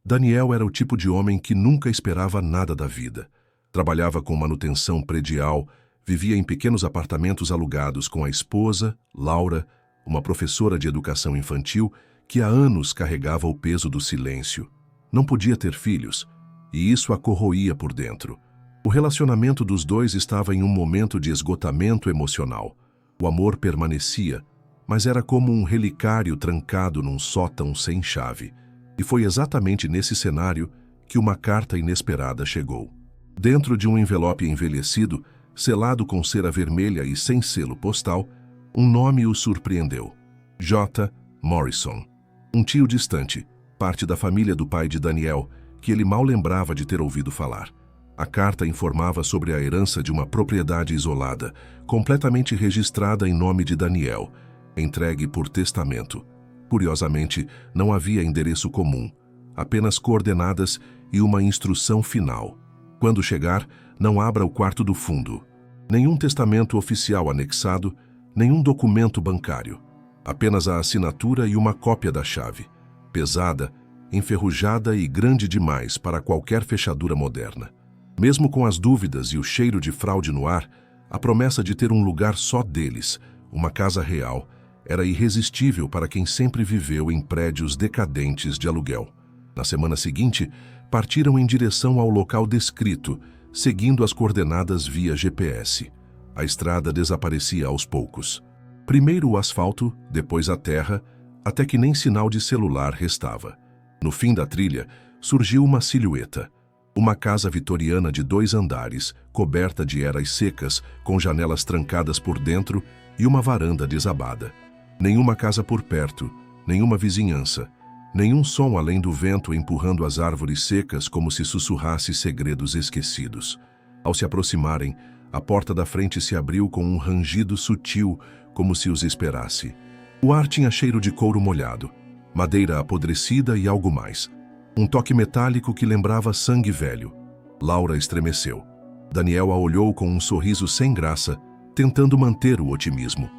Daniel era o tipo de homem que nunca esperava nada da vida. Trabalhava com manutenção predial, vivia em pequenos apartamentos alugados com a esposa, Laura, uma professora de educação infantil que há anos carregava o peso do silêncio. Não podia ter filhos, e isso a corroía por dentro. O relacionamento dos dois estava em um momento de esgotamento emocional. O amor permanecia, mas era como um relicário trancado num sótão sem chave. E foi exatamente nesse cenário que uma carta inesperada chegou. Dentro de um envelope envelhecido, selado com cera vermelha e sem selo postal, um nome o surpreendeu. J. Morrison. Um tio distante, parte da família do pai de Daniel, que ele mal lembrava de ter ouvido falar. A carta informava sobre a herança de uma propriedade isolada, completamente registrada em nome de Daniel, entregue por testamento. Curiosamente, não havia endereço comum, apenas coordenadas e uma instrução final. Quando chegar, não abra o quarto do fundo. Nenhum testamento oficial anexado, nenhum documento bancário. Apenas a assinatura e uma cópia da chave. Pesada, enferrujada e grande demais para qualquer fechadura moderna. Mesmo com as dúvidas e o cheiro de fraude no ar, a promessa de ter um lugar só deles, uma casa real, era irresistível para quem sempre viveu em prédios decadentes de aluguel. Na semana seguinte, partiram em direção ao local descrito, seguindo as coordenadas via GPS. A estrada desaparecia aos poucos. Primeiro o asfalto, depois a terra, até que nem sinal de celular restava. No fim da trilha, surgiu uma silhueta. Uma casa vitoriana de 2 andares, coberta de eras secas, com janelas trancadas por dentro e uma varanda desabada. Nenhuma casa por perto, nenhuma vizinhança, nenhum som além do vento empurrando as árvores secas como se sussurrasse segredos esquecidos. Ao se aproximarem, a porta da frente se abriu com um rangido sutil, como se os esperasse. O ar tinha cheiro de couro molhado, madeira apodrecida e algo mais. Um toque metálico que lembrava sangue velho. Laura estremeceu. Daniel a olhou com um sorriso sem graça, tentando manter o otimismo.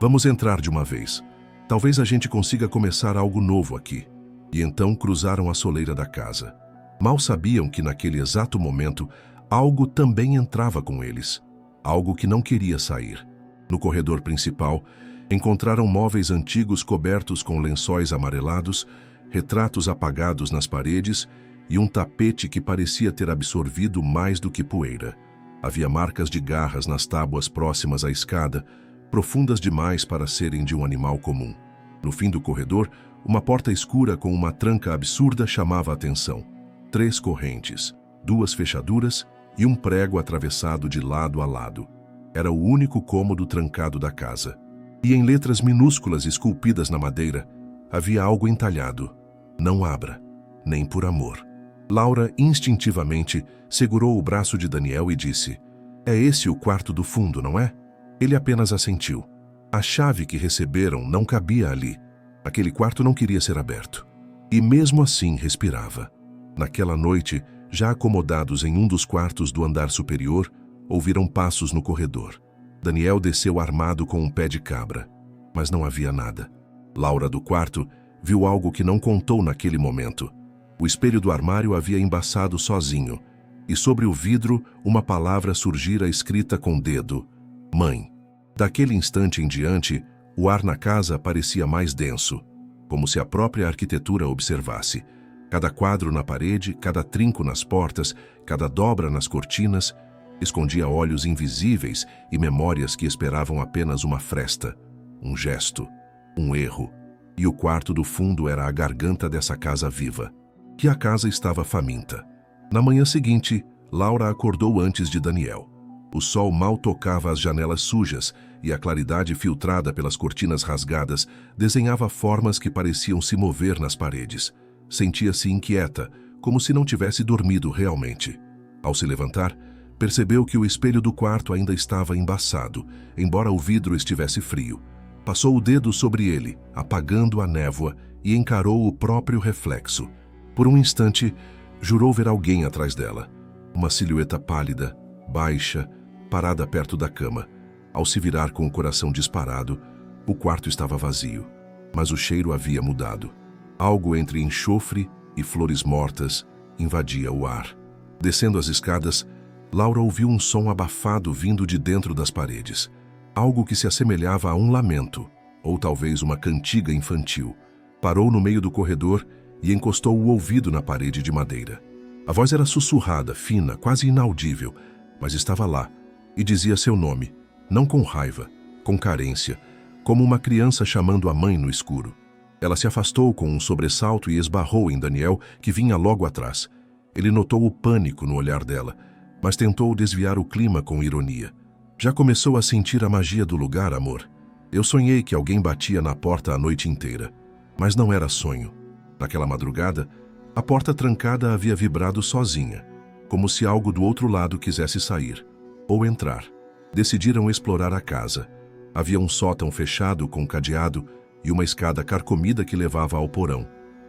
Vamos entrar de uma vez. Talvez a gente consiga começar algo novo aqui. E então cruzaram a soleira da casa. Mal sabiam que naquele exato momento, algo também entrava com eles. Algo que não queria sair. No corredor principal, encontraram móveis antigos cobertos com lençóis amarelados, retratos apagados nas paredes e um tapete que parecia ter absorvido mais do que poeira. Havia marcas de garras nas tábuas próximas à escada, profundas demais para serem de um animal comum. No fim do corredor, uma porta escura com uma tranca absurda chamava a atenção. 3 correntes, 2 fechaduras e um prego atravessado de lado a lado. Era o único cômodo trancado da casa. E em letras minúsculas esculpidas na madeira, havia algo entalhado. Não abra, nem por amor. Laura, instintivamente, segurou o braço de Daniel e disse: É esse o quarto do fundo, não é? Ele apenas assentiu. A chave que receberam não cabia ali. Aquele quarto não queria ser aberto. E mesmo assim respirava. Naquela noite, já acomodados em um dos quartos do andar superior, ouviram passos no corredor. Daniel desceu armado com um pé de cabra. Mas não havia nada. Laura, do quarto, viu algo que não contou naquele momento. O espelho do armário havia embaçado sozinho, e sobre o vidro uma palavra surgira escrita com dedo: Mãe. Daquele instante em diante, o ar na casa parecia mais denso, como se a própria arquitetura observasse. Cada quadro na parede, cada trinco nas portas, cada dobra nas cortinas, escondia olhos invisíveis e memórias que esperavam apenas uma fresta, um gesto, um erro. E o quarto do fundo era a garganta dessa casa viva, que a casa estava faminta. Na manhã seguinte, Laura acordou antes de Daniel. O sol mal tocava as janelas sujas e a claridade filtrada pelas cortinas rasgadas desenhava formas que pareciam se mover nas paredes. Sentia-se inquieta, como se não tivesse dormido realmente. Ao se levantar, percebeu que o espelho do quarto ainda estava embaçado, embora o vidro estivesse frio. Passou o dedo sobre ele, apagando a névoa, e encarou o próprio reflexo. Por um instante, jurou ver alguém atrás dela. Uma silhueta pálida, baixa, parada perto da cama. Ao se virar com o coração disparado, o quarto estava vazio, mas o cheiro havia mudado. Algo entre enxofre, e flores mortas invadia o ar. Descendo as escadas, Laura ouviu um som abafado vindo de dentro das paredes. Algo que se assemelhava a um lamento, ou talvez uma cantiga infantil. Parou no meio do corredor e encostou o ouvido na parede de madeira. A voz era sussurrada, fina, quase inaudível, mas estava lá, e dizia seu nome, não com raiva, com carência, como uma criança chamando a mãe no escuro. Ela se afastou com um sobressalto e esbarrou em Daniel, que vinha logo atrás. Ele notou o pânico no olhar dela, mas tentou desviar o clima com ironia. Já começou a sentir a magia do lugar, amor? Eu sonhei que alguém batia na porta a noite inteira, mas não era sonho. Naquela madrugada, a porta trancada havia vibrado sozinha, como se algo do outro lado quisesse sair, ou entrar. Decidiram explorar a casa. Havia um sótão fechado com cadeado e uma escada carcomida que levava ao porão,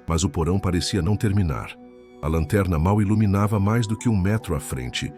mas o porão parecia não terminar. A lanterna mal iluminava mais do que 1 metro à frente,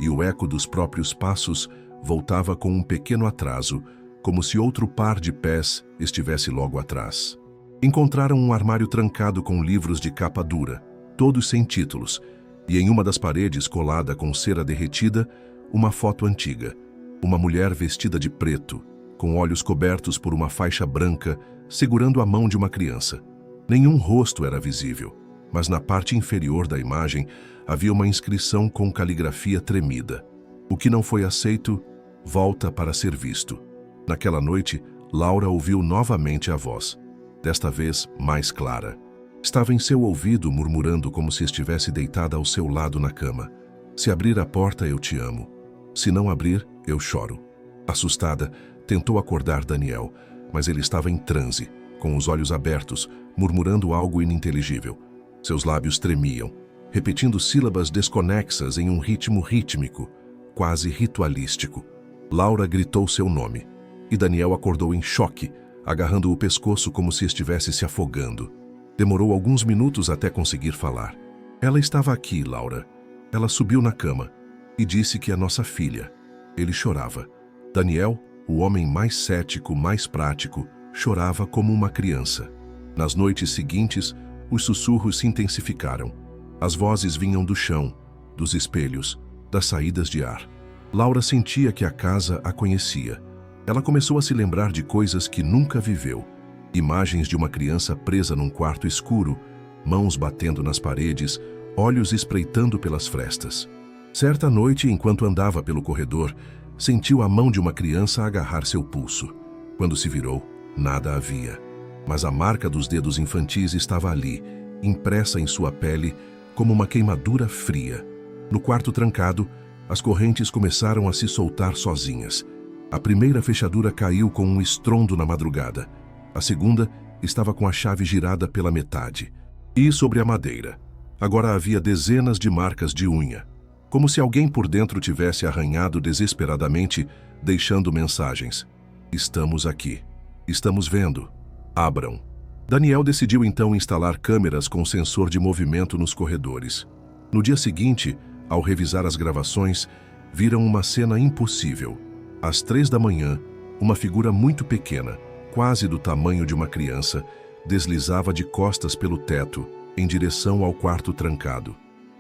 e o eco dos próprios passos voltava com um pequeno atraso, como se outro par de pés estivesse logo atrás. Encontraram um armário trancado com livros de capa dura, todos sem títulos, e em uma das paredes, colada com cera derretida, uma foto antiga. Uma mulher vestida de preto, com olhos cobertos por uma faixa branca, segurando a mão de uma criança. Nenhum rosto era visível, mas na parte inferior da imagem havia uma inscrição com caligrafia tremida. O que não foi aceito, volta para ser visto. Naquela noite, Laura ouviu novamente a voz, desta vez mais clara. Estava em seu ouvido, murmurando como se estivesse deitada ao seu lado na cama. Se abrir a porta, eu te amo. Se não abrir, eu choro. Assustada, tentou acordar Daniel, mas ele estava em transe, com os olhos abertos, murmurando algo ininteligível. Seus lábios tremiam, repetindo sílabas desconexas em um ritmo rítmico, quase ritualístico. Laura gritou seu nome, e Daniel acordou em choque, agarrando o pescoço como se estivesse se afogando. Demorou alguns minutos até conseguir falar. Ela estava aqui, Laura. Ela subiu na cama e disse que é nossa filha. Ele chorava. Daniel, o homem mais cético, mais prático, chorava como uma criança. Nas noites seguintes, os sussurros se intensificaram. As vozes vinham do chão, dos espelhos, das saídas de ar. Laura sentia que a casa a conhecia. Ela começou a se lembrar de coisas que nunca viveu. Imagens de uma criança presa num quarto escuro, mãos batendo nas paredes, olhos espreitando pelas frestas. Certa noite, enquanto andava pelo corredor, sentiu a mão de uma criança agarrar seu pulso. Quando se virou, nada havia. Mas a marca dos dedos infantis estava ali, impressa em sua pele, como uma queimadura fria. No quarto trancado, as correntes começaram a se soltar sozinhas. A primeira fechadura caiu com um estrondo na madrugada. A segunda estava com a chave girada pela metade. E sobre a madeira, agora havia dezenas de marcas de unha, como se alguém por dentro tivesse arranhado desesperadamente, deixando mensagens. Estamos aqui. Estamos vendo. Abram. Daniel decidiu então instalar câmeras com sensor de movimento nos corredores. No dia seguinte, ao revisar as gravações, viram uma cena impossível. Às 3 da manhã, uma figura muito pequena, quase do tamanho de uma criança, deslizava de costas pelo teto, em direção ao quarto trancado.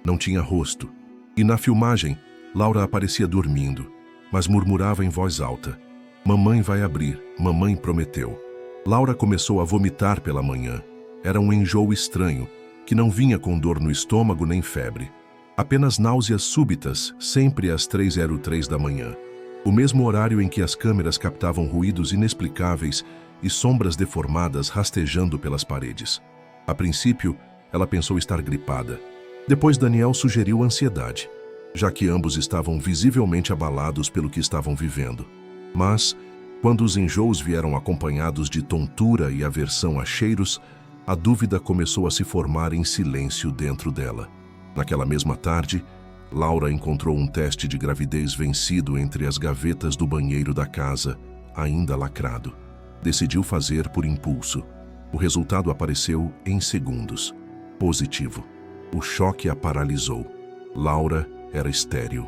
Não tinha rosto. E na filmagem, Laura aparecia dormindo, mas murmurava em voz alta. Mamãe vai abrir, mamãe prometeu. Laura começou a vomitar pela manhã. Era um enjoo estranho, que não vinha com dor no estômago nem febre. Apenas náuseas súbitas, sempre às 3h03 da manhã. O mesmo horário em que as câmeras captavam ruídos inexplicáveis e sombras deformadas rastejando pelas paredes. A princípio, ela pensou estar gripada. Depois Daniel sugeriu ansiedade, já que ambos estavam visivelmente abalados pelo que estavam vivendo. Mas, quando os enjoos vieram acompanhados de tontura e aversão a cheiros, a dúvida começou a se formar em silêncio dentro dela. Naquela mesma tarde, Laura encontrou um teste de gravidez vencido entre as gavetas do banheiro da casa, ainda lacrado. Decidiu fazer por impulso. O resultado apareceu em segundos. Positivo. O choque a paralisou. Laura era estéril.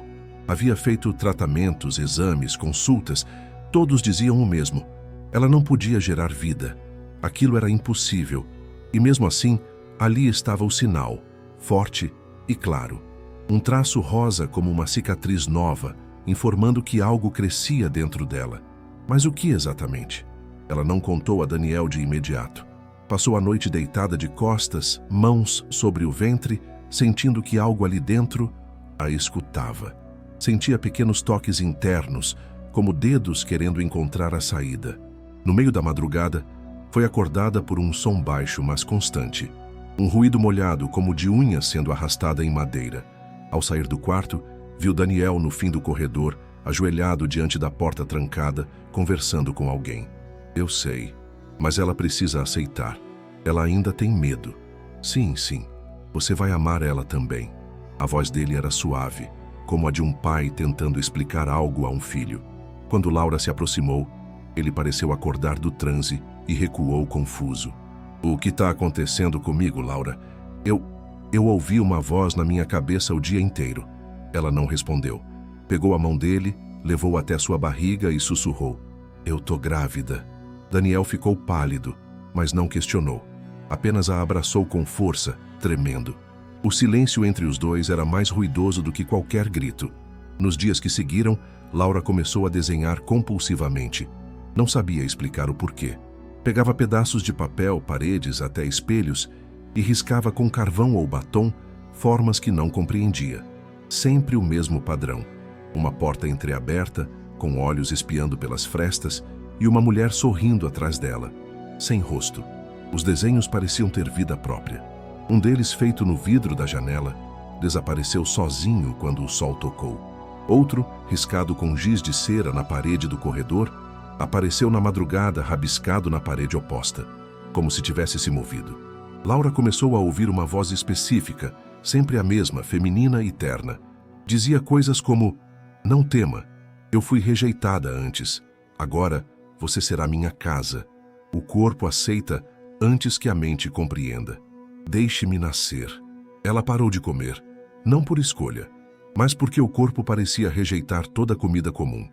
Havia feito tratamentos, exames, consultas. Todos diziam o mesmo. Ela não podia gerar vida. Aquilo era impossível. E mesmo assim, Ali estava o sinal, forte e claro. Um traço rosa como uma cicatriz nova, informando que algo crescia dentro dela. Mas o que exatamente? Ela não contou a Daniel de imediato. Passou a noite deitada de costas, mãos sobre o ventre, sentindo que algo ali dentro a escutava. Sentia pequenos toques internos, como dedos querendo encontrar a saída. No meio da madrugada, foi acordada por um som baixo, mas constante. Um ruído molhado, como de unha sendo arrastada em madeira. Ao sair do quarto, viu Daniel no fim do corredor, ajoelhado diante da porta trancada, conversando com alguém. Eu sei, mas ela precisa aceitar. Ela ainda tem medo. Sim, você vai amar ela também. A voz dele era suave, como a de um pai tentando explicar algo a um filho. Quando Laura se aproximou, ele pareceu acordar do transe e recuou confuso. O que está acontecendo comigo, Laura? Eu ouvi uma voz na minha cabeça o dia inteiro. Ela não respondeu. Pegou a mão dele, levou até sua barriga e sussurrou. Eu tô grávida. Daniel ficou pálido, mas não questionou. Apenas a abraçou com força, tremendo. O silêncio entre os dois era mais ruidoso do que qualquer grito. Nos dias que seguiram, Laura começou a desenhar compulsivamente. Não sabia explicar o porquê. Pegava pedaços de papel, paredes, até espelhos, e riscava com carvão ou batom formas que não compreendia. Sempre o mesmo padrão. Uma porta entreaberta, com olhos espiando pelas frestas, e uma mulher sorrindo atrás dela, sem rosto. Os desenhos pareciam ter vida própria. Um deles, feito no vidro da janela, desapareceu sozinho quando o sol tocou. Outro, riscado com giz de cera na parede do corredor, apareceu na madrugada rabiscado na parede oposta, como se tivesse se movido. Laura começou a ouvir uma voz específica, sempre a mesma, feminina e terna. Dizia coisas como: não tema, eu fui rejeitada antes. Agora você será minha casa. O corpo aceita antes que a mente compreenda. Deixe-me nascer. Ela parou de comer, não por escolha, mas porque o corpo parecia rejeitar toda a comida comum.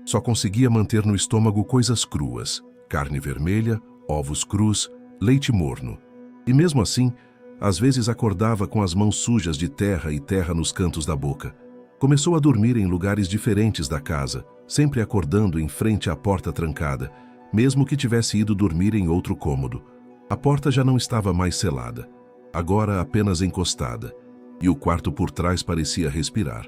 Só conseguia manter no estômago coisas cruas, carne vermelha, ovos crus, leite morno. E mesmo assim, às vezes acordava com as mãos sujas de terra e terra nos cantos da boca. Começou a dormir em lugares diferentes da casa, sempre acordando em frente à porta trancada, mesmo que tivesse ido dormir em outro cômodo. A porta já não estava mais selada, agora apenas encostada, e o quarto por trás parecia respirar.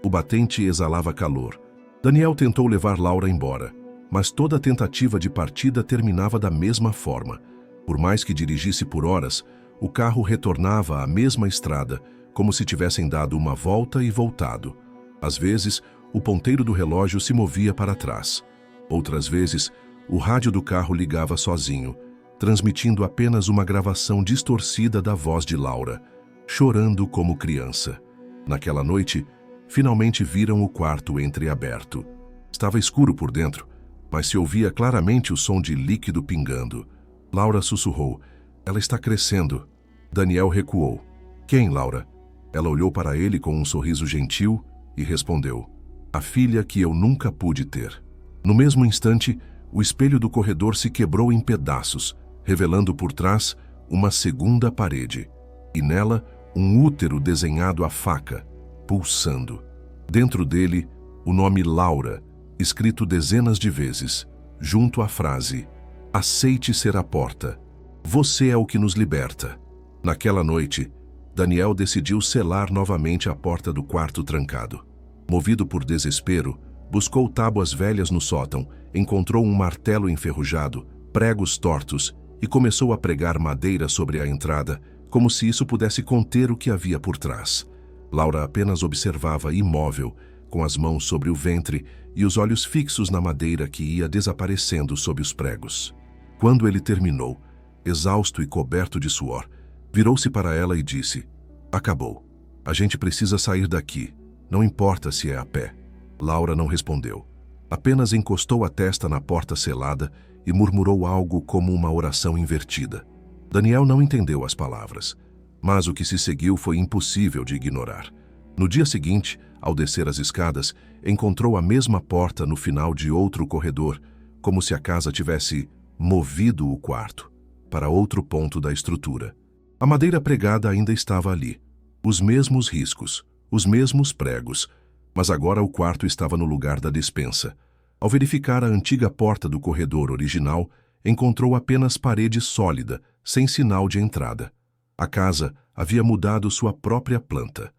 O batente exalava calor. Daniel tentou levar Laura embora, mas toda tentativa de partida terminava da mesma forma. Por mais que dirigisse por horas, o carro retornava à mesma estrada, como se tivessem dado uma volta e voltado. Às vezes, o ponteiro do relógio se movia para trás. Outras vezes, o rádio do carro ligava sozinho, transmitindo apenas uma gravação distorcida da voz de Laura, chorando como criança. Naquela noite, finalmente viram o quarto entreaberto. Estava escuro por dentro, mas se ouvia claramente o som de líquido pingando. Laura sussurrou. Ela está crescendo. Daniel recuou. Quem, Laura? Ela olhou para ele com um sorriso gentil e respondeu. A filha que eu nunca pude ter. No mesmo instante, o espelho do corredor se quebrou em pedaços, revelando por trás uma segunda parede. E nela, um útero desenhado à faca, pulsando. Dentro dele, o nome Laura, escrito dezenas de vezes, junto à frase: aceite ser a porta. Você é o que nos liberta. Naquela noite, Daniel decidiu selar novamente a porta do quarto trancado. Movido por desespero, buscou tábuas velhas no sótão, encontrou um martelo enferrujado, pregos tortos e começou a pregar madeira sobre a entrada, como se isso pudesse conter o que havia por trás. Laura apenas observava imóvel, com as mãos sobre o ventre e os olhos fixos na madeira que ia desaparecendo sob os pregos. Quando ele terminou, exausto e coberto de suor, virou-se para ela e disse: acabou. A gente precisa sair daqui, não importa se é a pé. Laura não respondeu. Apenas encostou a testa na porta selada e murmurou algo como uma oração invertida. Daniel não entendeu as palavras, mas o que se seguiu foi impossível de ignorar. No dia seguinte, ao descer as escadas, encontrou a mesma porta no final de outro corredor, como se a casa tivesse movido o quarto para outro ponto da estrutura. A madeira pregada ainda estava ali. Os mesmos riscos, os mesmos pregos, mas agora o quarto estava no lugar da despensa. Ao verificar a antiga porta do corredor original, encontrou apenas parede sólida, sem sinal de entrada. A casa havia mudado sua própria planta.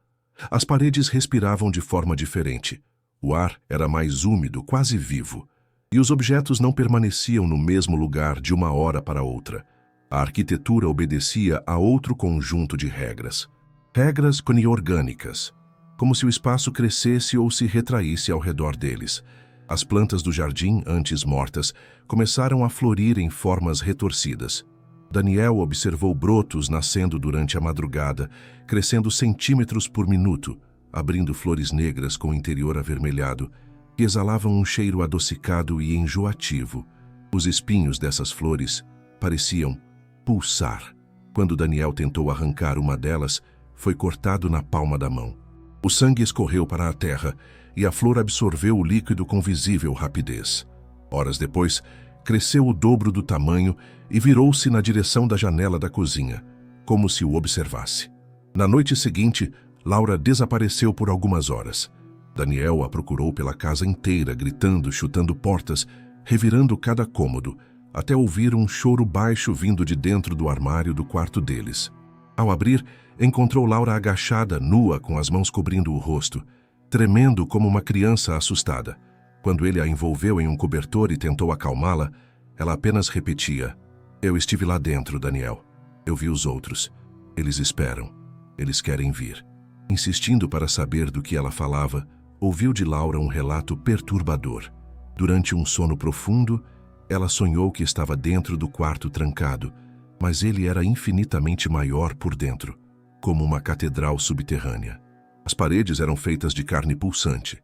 As paredes respiravam de forma diferente. O ar era mais úmido, quase vivo. E os objetos não permaneciam no mesmo lugar de uma hora para outra. A arquitetura obedecia a outro conjunto de regras. Regras orgânicas, como se o espaço crescesse ou se retraísse ao redor deles. As plantas do jardim, antes mortas, começaram a florir em formas retorcidas. Daniel observou brotos nascendo durante a madrugada, crescendo centímetros por minuto, abrindo flores negras com o interior avermelhado, que exalavam um cheiro adocicado e enjoativo. Os espinhos dessas flores pareciam pulsar. Quando Daniel tentou arrancar uma delas, foi cortado na palma da mão. O sangue escorreu para a terra e a flor absorveu o líquido com visível rapidez. Horas depois, cresceu o dobro do tamanho e virou-se na direção da janela da cozinha, como se o observasse. Na noite seguinte, Laura desapareceu por algumas horas. Daniel a procurou pela casa inteira, gritando, chutando portas, revirando cada cômodo, até ouvir um choro baixo vindo de dentro do armário do quarto deles. Ao abrir, encontrou Laura agachada, nua, com as mãos cobrindo o rosto, tremendo como uma criança assustada. Quando ele a envolveu em um cobertor e tentou acalmá-la, ela apenas repetia: "Eu estive lá dentro, Daniel. Eu vi os outros. Eles esperam. Eles querem vir." Insistindo para saber do que ela falava, ouviu de Laura um relato perturbador. Durante um sono profundo, ela sonhou que estava dentro do quarto trancado, mas ele era infinitamente maior por dentro, como uma catedral subterrânea. As paredes eram feitas de carne pulsante.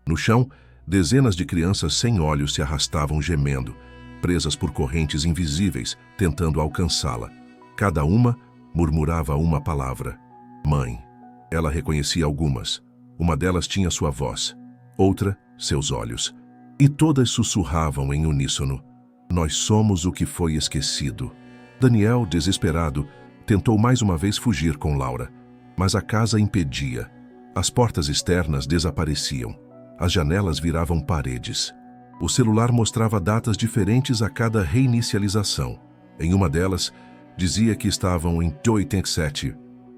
No chão, dezenas de crianças sem olhos se arrastavam gemendo, presas por correntes invisíveis, tentando alcançá-la. Cada uma murmurava uma palavra: "Mãe." Ela reconhecia algumas. Uma delas tinha sua voz, outra, seus olhos. E todas sussurravam em uníssono: "Nós somos o que foi esquecido." Daniel, desesperado, tentou mais uma vez fugir com Laura, mas a casa impedia. As portas externas desapareciam. As janelas viravam paredes. O celular mostrava datas diferentes a cada reinicialização. Em uma delas, dizia que estavam em 87,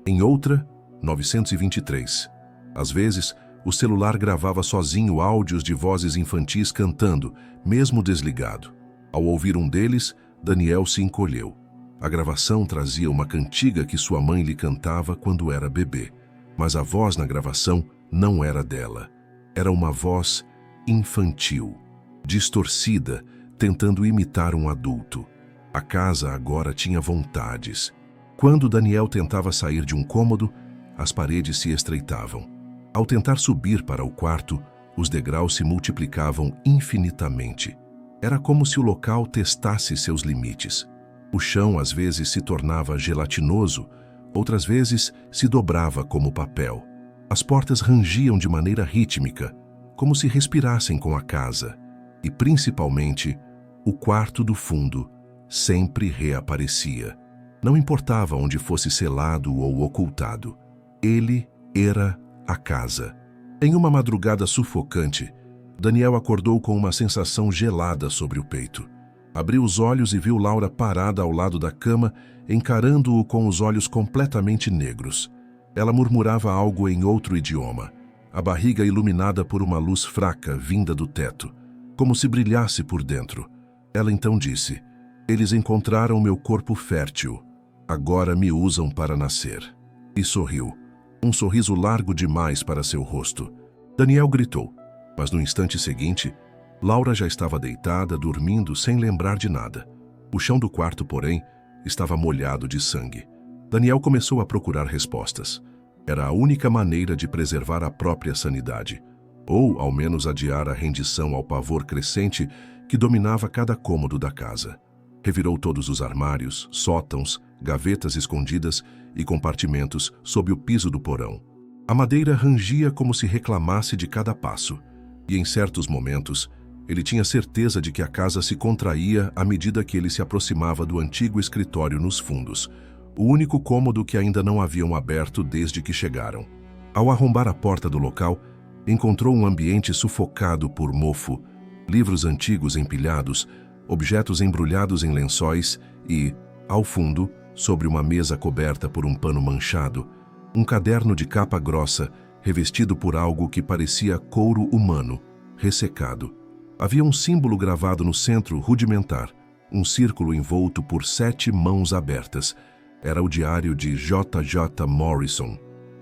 em outra, 923. Às vezes, o celular gravava sozinho áudios de vozes infantis cantando, mesmo desligado. Ao ouvir um deles, Daniel se encolheu. A gravação trazia uma cantiga que sua mãe lhe cantava quando era bebê, mas a voz na gravação não era dela. Era uma voz infantil, distorcida, tentando imitar um adulto. A casa agora tinha vontades. Quando Daniel tentava sair de um cômodo, as paredes se estreitavam. Ao tentar subir para o quarto, os degraus se multiplicavam infinitamente. Era como se o local testasse seus limites. O chão às vezes se tornava gelatinoso, outras vezes se dobrava como papel. As portas rangiam de maneira rítmica, como se respirassem com a casa. E, principalmente, o quarto do fundo sempre reaparecia. Não importava onde fosse selado ou ocultado. Ele era a casa. Em uma madrugada sufocante, Daniel acordou com uma sensação gelada sobre o peito. Abriu os olhos e viu Laura parada ao lado da cama, encarando-o com os olhos completamente negros. Ela murmurava algo em outro idioma, a barriga iluminada por uma luz fraca vinda do teto, como se brilhasse por dentro. Ela então disse: "Eles encontraram meu corpo fértil. Agora me usam para nascer." E sorriu. Um sorriso largo demais para seu rosto. Daniel gritou, mas no instante seguinte, Laura já estava deitada, dormindo sem lembrar de nada. O chão do quarto, porém, estava molhado de sangue. Daniel começou a procurar respostas. Era a única maneira de preservar a própria sanidade, ou ao menos adiar a rendição ao pavor crescente que dominava cada cômodo da casa. Revirou todos os armários, sótãos, gavetas escondidas e compartimentos sob o piso do porão. A madeira rangia como se reclamasse de cada passo, e em certos momentos, ele tinha certeza de que a casa se contraía à medida que ele se aproximava do antigo escritório nos fundos, o único cômodo que ainda não haviam aberto desde que chegaram. Ao arrombar a porta do local, encontrou um ambiente sufocado por mofo, livros antigos empilhados, objetos embrulhados em lençóis e, ao fundo, sobre uma mesa coberta por um pano manchado, um caderno de capa grossa, revestido por algo que parecia couro humano, ressecado. Havia um símbolo gravado no centro rudimentar, um círculo envolto por 7 mãos abertas. Era o diário de J. J. Morrison,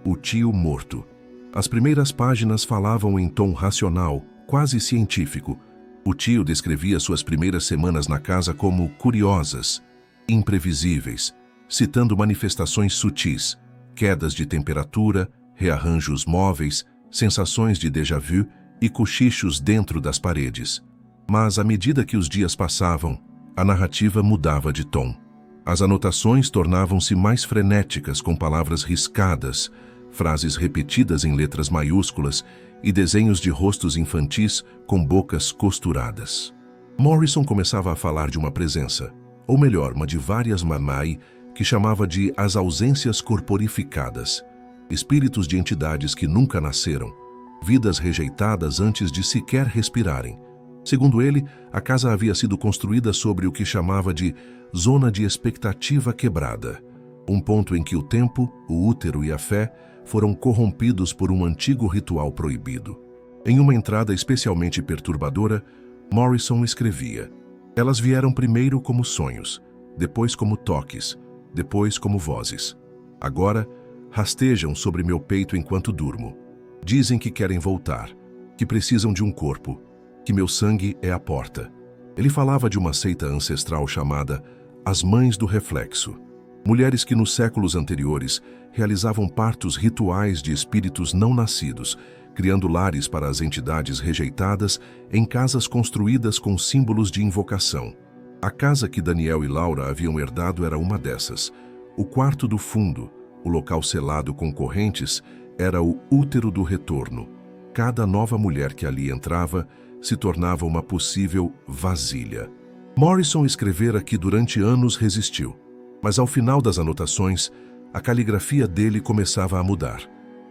o tio morto. As primeiras páginas falavam em tom racional, quase científico. O tio descrevia suas primeiras semanas na casa como curiosas, imprevisíveis, citando manifestações sutis, quedas de temperatura, rearranjos móveis, sensações de déjà-vu e cochichos dentro das paredes. Mas, à medida que os dias passavam, a narrativa mudava de tom. As anotações tornavam-se mais frenéticas, com palavras riscadas, frases repetidas em letras maiúsculas e desenhos de rostos infantis com bocas costuradas. Morrison começava a falar de uma presença, ou melhor, uma de várias mamai, que chamava de as ausências corporificadas, espíritos de entidades que nunca nasceram, vidas rejeitadas antes de sequer respirarem. Segundo ele, a casa havia sido construída sobre o que chamava de zona de expectativa quebrada, um ponto em que o tempo, o útero e a fé foram corrompidos por um antigo ritual proibido. Em uma entrada especialmente perturbadora, Morrison escrevia: "Elas vieram primeiro como sonhos, depois como toques, depois como vozes. Agora, rastejam sobre meu peito enquanto durmo. Dizem que querem voltar, que precisam de um corpo, que meu sangue é a porta." Ele falava de uma seita ancestral chamada As Mães do Reflexo. Mulheres que nos séculos anteriores realizavam partos rituais de espíritos não nascidos, criando lares para as entidades rejeitadas em casas construídas com símbolos de invocação. A casa que Daniel e Laura haviam herdado era uma dessas. O quarto do fundo, o local selado com correntes, era o útero do retorno. Cada nova mulher que ali entrava se tornava uma possível vasilha. Morrison escrevera que durante anos resistiu, mas ao final das anotações, a caligrafia dele começava a mudar.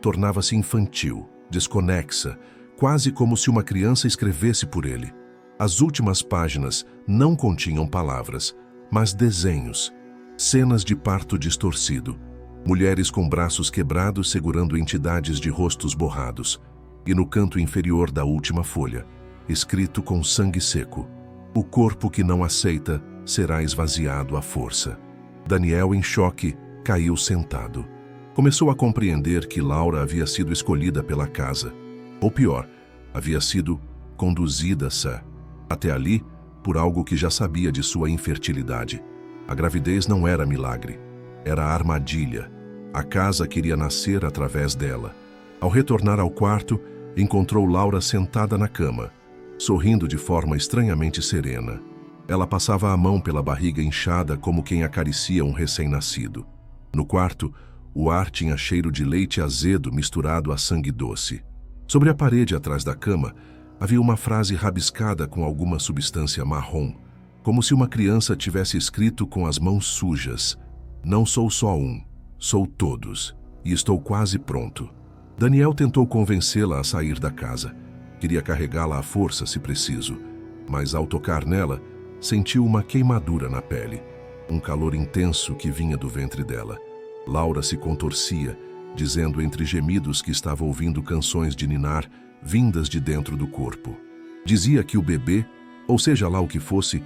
Tornava-se infantil, desconexa, quase como se uma criança escrevesse por ele. As últimas páginas não continham palavras, mas desenhos, cenas de parto distorcido, mulheres com braços quebrados segurando entidades de rostos borrados, e no canto inferior da última folha, escrito com sangue seco: "O corpo que não aceita será esvaziado à força." Daniel, em choque, caiu sentado. Começou a compreender que Laura havia sido escolhida pela casa. Ou pior, havia sido conduzida até ali por algo que já sabia de sua infertilidade. A gravidez não era milagre, era armadilha. A casa queria nascer através dela. Ao retornar ao quarto, encontrou Laura sentada na cama, sorrindo de forma estranhamente serena. Ela passava a mão pela barriga inchada como quem acaricia um recém-nascido. No quarto, o ar tinha cheiro de leite azedo misturado a sangue doce. Sobre a parede atrás da cama, havia uma frase rabiscada com alguma substância marrom, como se uma criança tivesse escrito com as mãos sujas: "Não sou só um, sou todos, e estou quase pronto." Daniel tentou convencê-la a sair da casa. Queria carregá-la à força, se preciso, mas ao tocar nela, sentiu uma queimadura na pele, um calor intenso que vinha do ventre dela. Laura se contorcia, dizendo entre gemidos que estava ouvindo canções de ninar vindas de dentro do corpo. Dizia que o bebê, ou seja lá o que fosse,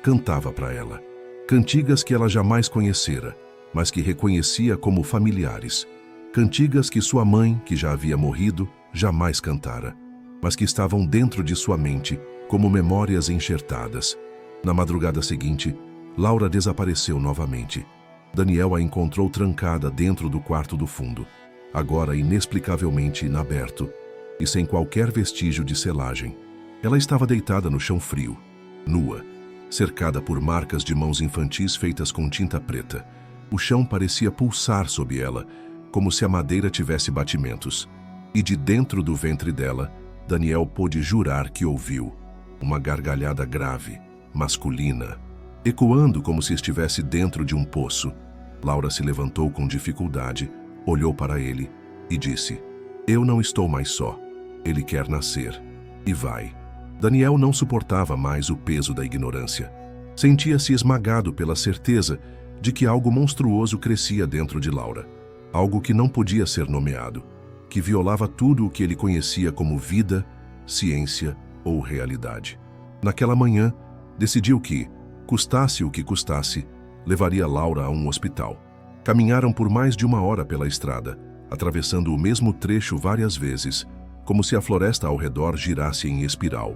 cantava para ela. Cantigas que ela jamais conhecera, mas que reconhecia como familiares. Cantigas que sua mãe, que já havia morrido, jamais cantara, mas que estavam dentro de sua mente como memórias enxertadas. Na madrugada seguinte, Laura desapareceu novamente. Daniel a encontrou trancada dentro do quarto do fundo, agora inexplicavelmente inaberto e sem qualquer vestígio de selagem. Ela estava deitada no chão frio, nua, cercada por marcas de mãos infantis feitas com tinta preta. O chão parecia pulsar sob ela, como se a madeira tivesse batimentos. E de dentro do ventre dela, Daniel pôde jurar que ouviu uma gargalhada grave, masculina, ecoando como se estivesse dentro de um poço. Laura se levantou com dificuldade, olhou para ele e disse: "Eu não estou mais só. Ele quer nascer." E vai. Daniel não suportava mais o peso da ignorância. Sentia-se esmagado pela certeza de que algo monstruoso crescia dentro de Laura. Algo que não podia ser nomeado, que violava tudo o que ele conhecia como vida, ciência ou realidade. Naquela manhã, decidiu que, custasse o que custasse, levaria Laura a um hospital. Caminharam por mais de 1 hora pela estrada, atravessando o mesmo trecho várias vezes, como se a floresta ao redor girasse em espiral.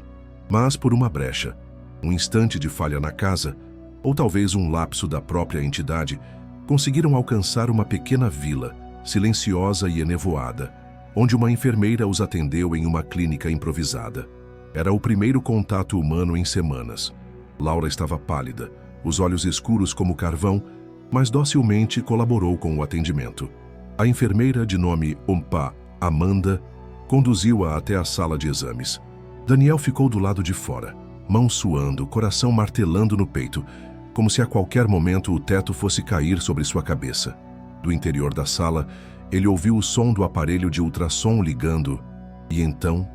Mas por uma brecha, um instante de falha na casa, ou talvez um lapso da própria entidade, conseguiram alcançar uma pequena vila, silenciosa e enevoada, onde uma enfermeira os atendeu em uma clínica improvisada. Era o primeiro contato humano em semanas. Laura estava pálida, os olhos escuros como carvão, mas docilmente colaborou com o atendimento. A enfermeira, de nome Ompa Amanda, conduziu-a até a sala de exames. Daniel ficou do lado de fora, mão suando, coração martelando no peito, como se a qualquer momento o teto fosse cair sobre sua cabeça. Do interior da sala, ele ouviu o som do aparelho de ultrassom ligando, e então,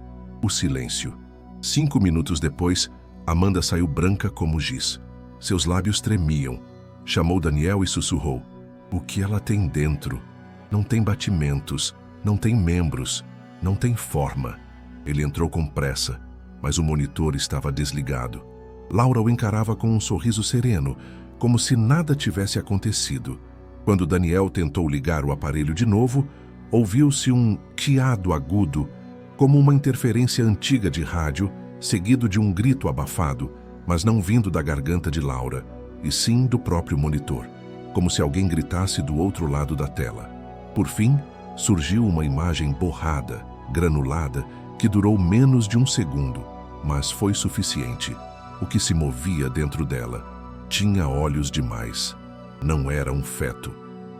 o silêncio. 5 minutos depois, Amanda saiu branca como giz. Seus lábios tremiam. Chamou Daniel e sussurrou: "O que ela tem dentro? Não tem batimentos, não tem membros, não tem forma." Ele entrou com pressa, mas o monitor estava desligado. Laura o encarava com um sorriso sereno, como se nada tivesse acontecido. Quando Daniel tentou ligar o aparelho de novo, ouviu-se um chiado agudo, como uma interferência antiga de rádio, seguido de um grito abafado, mas não vindo da garganta de Laura, e sim do próprio monitor, como se alguém gritasse do outro lado da tela. Por fim, surgiu uma imagem borrada, granulada, que durou menos de 1 segundo, mas foi suficiente. O que se movia dentro dela tinha olhos demais. Não era um feto.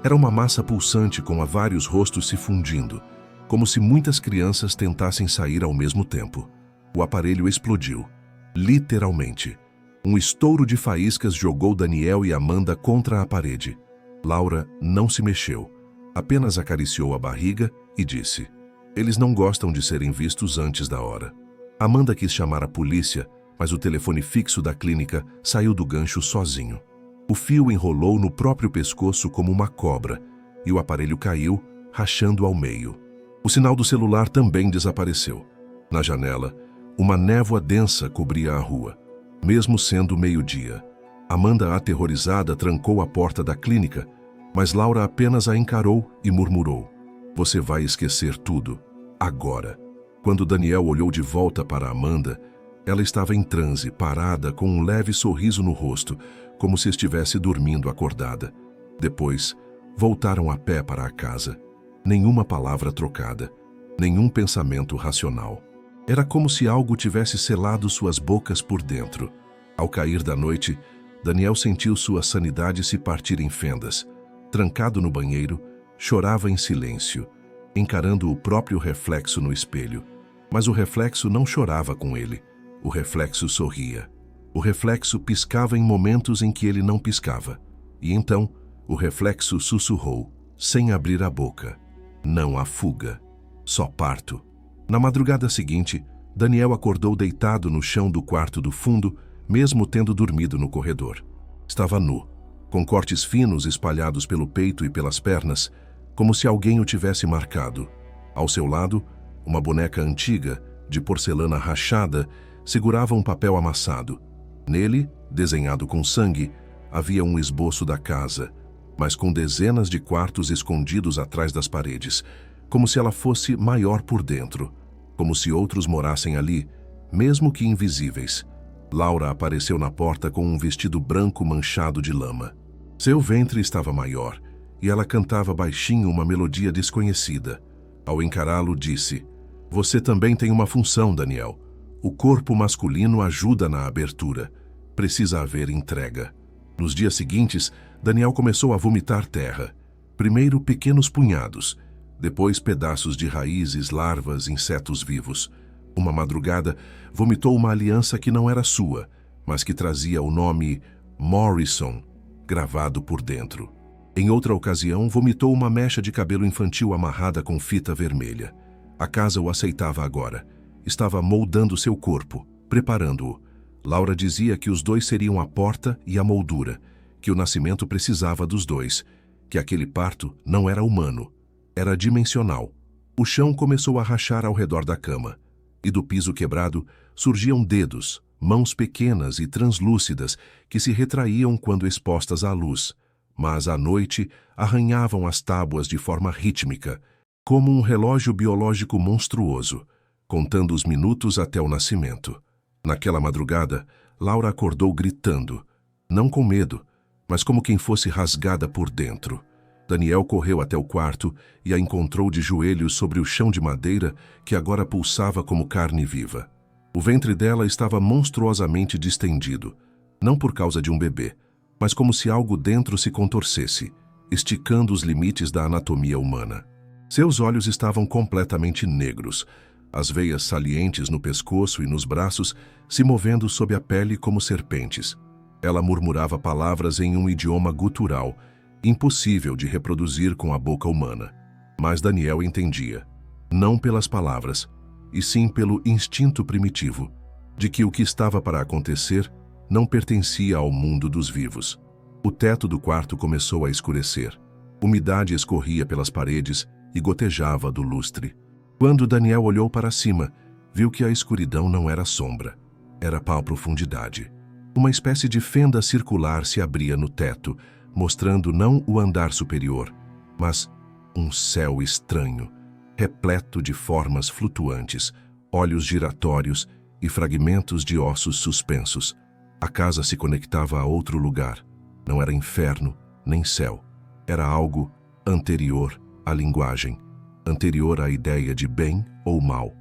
Era uma massa pulsante com vários rostos se fundindo, como se muitas crianças tentassem sair ao mesmo tempo. O aparelho explodiu. Literalmente. Um estouro de faíscas jogou Daniel e Amanda contra a parede. Laura não se mexeu, apenas acariciou a barriga e disse: "Eles não gostam de serem vistos antes da hora." Amanda quis chamar a polícia, mas o telefone fixo da clínica saiu do gancho sozinho. O fio enrolou no próprio pescoço como uma cobra, e o aparelho caiu, rachando ao meio. O sinal do celular também desapareceu. Na janela, uma névoa densa cobria a rua, mesmo sendo meio-dia. Amanda, aterrorizada, trancou a porta da clínica, mas Laura apenas a encarou e murmurou: "Você vai esquecer tudo, agora." Quando Daniel olhou de volta para Amanda, ela estava em transe, parada, com um leve sorriso no rosto, como se estivesse dormindo acordada. Depois, voltaram a pé para a casa. Nenhuma palavra trocada, nenhum pensamento racional. Era como se algo tivesse selado suas bocas por dentro. Ao cair da noite, Daniel sentiu sua sanidade se partir em fendas. Trancado no banheiro, chorava em silêncio, encarando o próprio reflexo no espelho. Mas o reflexo não chorava com ele. O reflexo sorria. O reflexo piscava em momentos em que ele não piscava. E então, o reflexo sussurrou, sem abrir a boca: "Não há fuga, só parto." Na madrugada seguinte, Daniel acordou deitado no chão do quarto do fundo, mesmo tendo dormido no corredor. Estava nu, com cortes finos espalhados pelo peito e pelas pernas, como se alguém o tivesse marcado. Ao seu lado, uma boneca antiga, de porcelana rachada, segurava um papel amassado. Nele, desenhado com sangue, havia um esboço da casa, mas com dezenas de quartos escondidos atrás das paredes, como se ela fosse maior por dentro, como se outros morassem ali, mesmo que invisíveis. Laura apareceu na porta com um vestido branco manchado de lama. Seu ventre estava maior, e ela cantava baixinho uma melodia desconhecida. Ao encará-lo, disse: "Você também tem uma função, Daniel. O corpo masculino ajuda na abertura. Precisa haver entrega." Nos dias seguintes, Daniel começou a vomitar terra. Primeiro pequenos punhados, depois pedaços de raízes, larvas, insetos vivos. Uma madrugada, vomitou uma aliança que não era sua, mas que trazia o nome Morrison gravado por dentro. Em outra ocasião, vomitou uma mecha de cabelo infantil amarrada com fita vermelha. A casa o aceitava agora. Estava moldando seu corpo, preparando-o. Laura dizia que os dois seriam a porta e a moldura, que o nascimento precisava dos dois, que aquele parto não era humano, era dimensional. O chão começou a rachar ao redor da cama, e do piso quebrado surgiam dedos, mãos pequenas e translúcidas que se retraíam quando expostas à luz, mas à noite arranhavam as tábuas de forma rítmica, como um relógio biológico monstruoso, contando os minutos até o nascimento. Naquela madrugada, Laura acordou gritando, não com medo, mas como quem fosse rasgada por dentro. Daniel correu até o quarto e a encontrou de joelhos sobre o chão de madeira que agora pulsava como carne viva. O ventre dela estava monstruosamente distendido, não por causa de um bebê, mas como se algo dentro se contorcesse, esticando os limites da anatomia humana. Seus olhos estavam completamente negros, as veias salientes no pescoço e nos braços se movendo sob a pele como serpentes. Ela murmurava palavras em um idioma gutural, impossível de reproduzir com a boca humana. Mas Daniel entendia, não pelas palavras, e sim pelo instinto primitivo, de que o que estava para acontecer não pertencia ao mundo dos vivos. O teto do quarto começou a escurecer. Umidade escorria pelas paredes e gotejava do lustre. Quando Daniel olhou para cima, viu que a escuridão não era sombra, era pau profundidade. Uma espécie de fenda circular se abria no teto, mostrando não o andar superior, mas um céu estranho, repleto de formas flutuantes, olhos giratórios e fragmentos de ossos suspensos. A casa se conectava a outro lugar. Não era inferno, nem céu. Era algo anterior à linguagem, anterior à ideia de bem ou mal.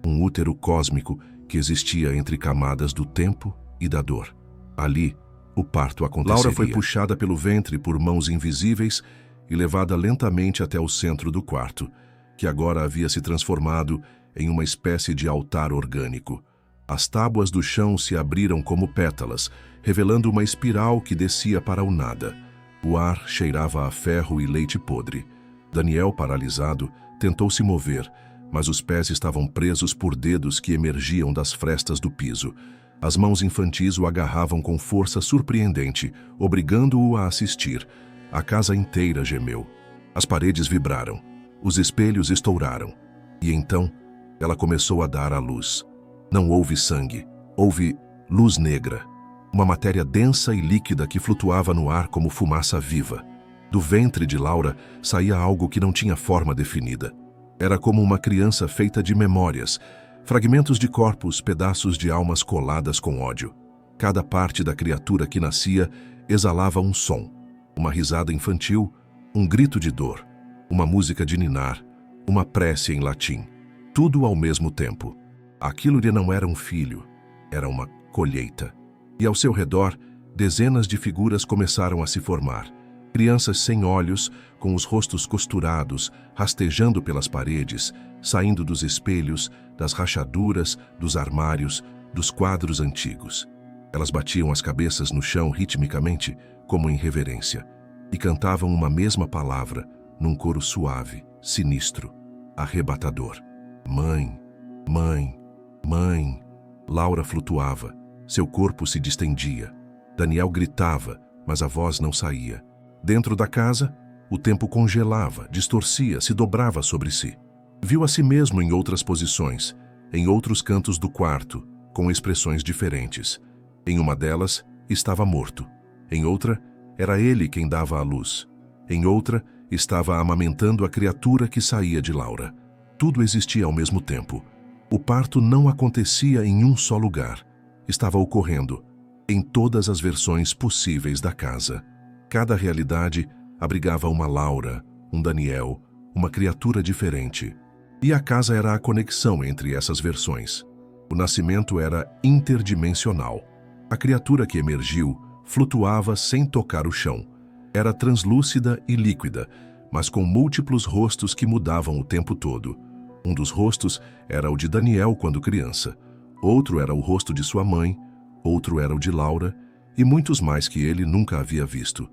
Um útero cósmico que existia entre camadas do tempo e da dor. Ali, o parto aconteceria. Laura foi puxada pelo ventre por mãos invisíveis e levada lentamente até o centro do quarto, que agora havia se transformado em uma espécie de altar orgânico. As tábuas do chão se abriram como pétalas, revelando uma espiral que descia para o nada. O ar cheirava a ferro e leite podre. Daniel, paralisado, tentou se mover, mas os pés estavam presos por dedos que emergiam das frestas do piso. As mãos infantis o agarravam com força surpreendente, obrigando-o a assistir. A casa inteira gemeu. As paredes vibraram. Os espelhos estouraram. E então, ela começou a dar à luz. Não houve sangue. Houve luz negra. Uma matéria densa e líquida que flutuava no ar como fumaça viva. Do ventre de Laura saía algo que não tinha forma definida. Era como uma criança feita de memórias, fragmentos de corpos, pedaços de almas coladas com ódio. Cada parte da criatura que nascia exalava um som, uma risada infantil, um grito de dor, uma música de ninar, uma prece em latim. Tudo ao mesmo tempo. Aquilo não era um filho, era uma colheita. E ao seu redor, dezenas de figuras começaram a se formar. Crianças sem olhos, com os rostos costurados, rastejando pelas paredes, saindo dos espelhos, das rachaduras, dos armários, dos quadros antigos. Elas batiam as cabeças no chão ritmicamente, como em reverência, e cantavam uma mesma palavra, num coro suave, sinistro, arrebatador. Mãe, mãe, mãe. Laura flutuava, seu corpo se distendia. Daniel gritava, mas a voz não saía. Dentro da casa, o tempo congelava, distorcia, se dobrava sobre si. Viu a si mesmo em outras posições, em outros cantos do quarto, com expressões diferentes. Em uma delas, estava morto. Em outra, era ele quem dava a luz. Em outra, estava amamentando a criatura que saía de Laura. Tudo existia ao mesmo tempo. O parto não acontecia em um só lugar. Estava ocorrendo em todas as versões possíveis da casa. Cada realidade abrigava uma Laura, um Daniel, uma criatura diferente. E a casa era a conexão entre essas versões. O nascimento era interdimensional. A criatura que emergiu flutuava sem tocar o chão. Era translúcida e líquida, mas com múltiplos rostos que mudavam o tempo todo. Um dos rostos era o de Daniel quando criança, outro era o rosto de sua mãe, outro era o de Laura, e muitos mais que ele nunca havia visto.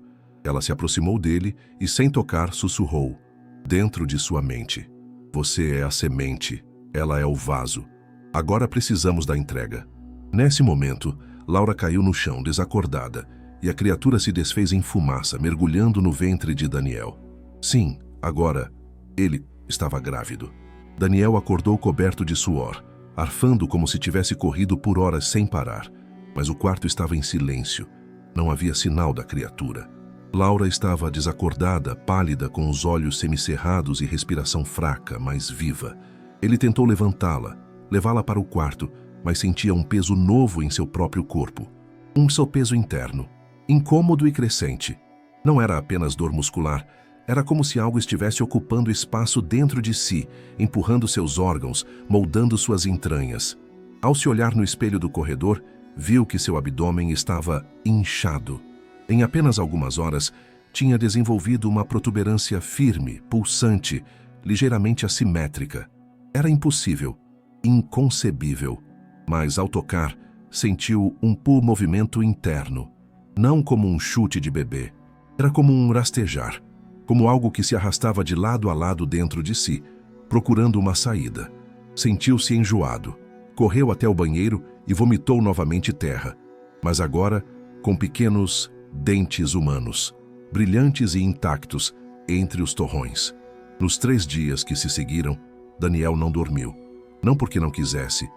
Ela se aproximou dele e, sem tocar, sussurrou, dentro de sua mente: "Você é a semente, ela é o vaso. Agora precisamos da entrega." Nesse momento, Laura caiu no chão, desacordada, e a criatura se desfez em fumaça, mergulhando no ventre de Daniel. Sim, agora, ele estava grávido. Daniel acordou coberto de suor, arfando como se tivesse corrido por horas sem parar. Mas o quarto estava em silêncio. Não havia sinal da criatura. Laura estava desacordada, pálida, com os olhos semicerrados e respiração fraca, mas viva. Ele tentou levantá-la, levá-la para o quarto, mas sentia um peso novo em seu próprio corpo. Um peso interno, incômodo e crescente. Não era apenas dor muscular, era como se algo estivesse ocupando espaço dentro de si, empurrando seus órgãos, moldando suas entranhas. Ao se olhar no espelho do corredor, viu que seu abdômen estava inchado. Em apenas algumas horas, tinha desenvolvido uma protuberância firme, pulsante, ligeiramente assimétrica. Era impossível, inconcebível, mas ao tocar, sentiu um movimento interno. Não como um chute de bebê, era como um rastejar, como algo que se arrastava de lado a lado dentro de si, procurando uma saída. Sentiu-se enjoado, correu até o banheiro e vomitou novamente terra, mas agora com pequenos dentes humanos, brilhantes e intactos, entre os torrões. Nos 3 dias que se seguiram, Daniel não dormiu. Não porque não quisesse,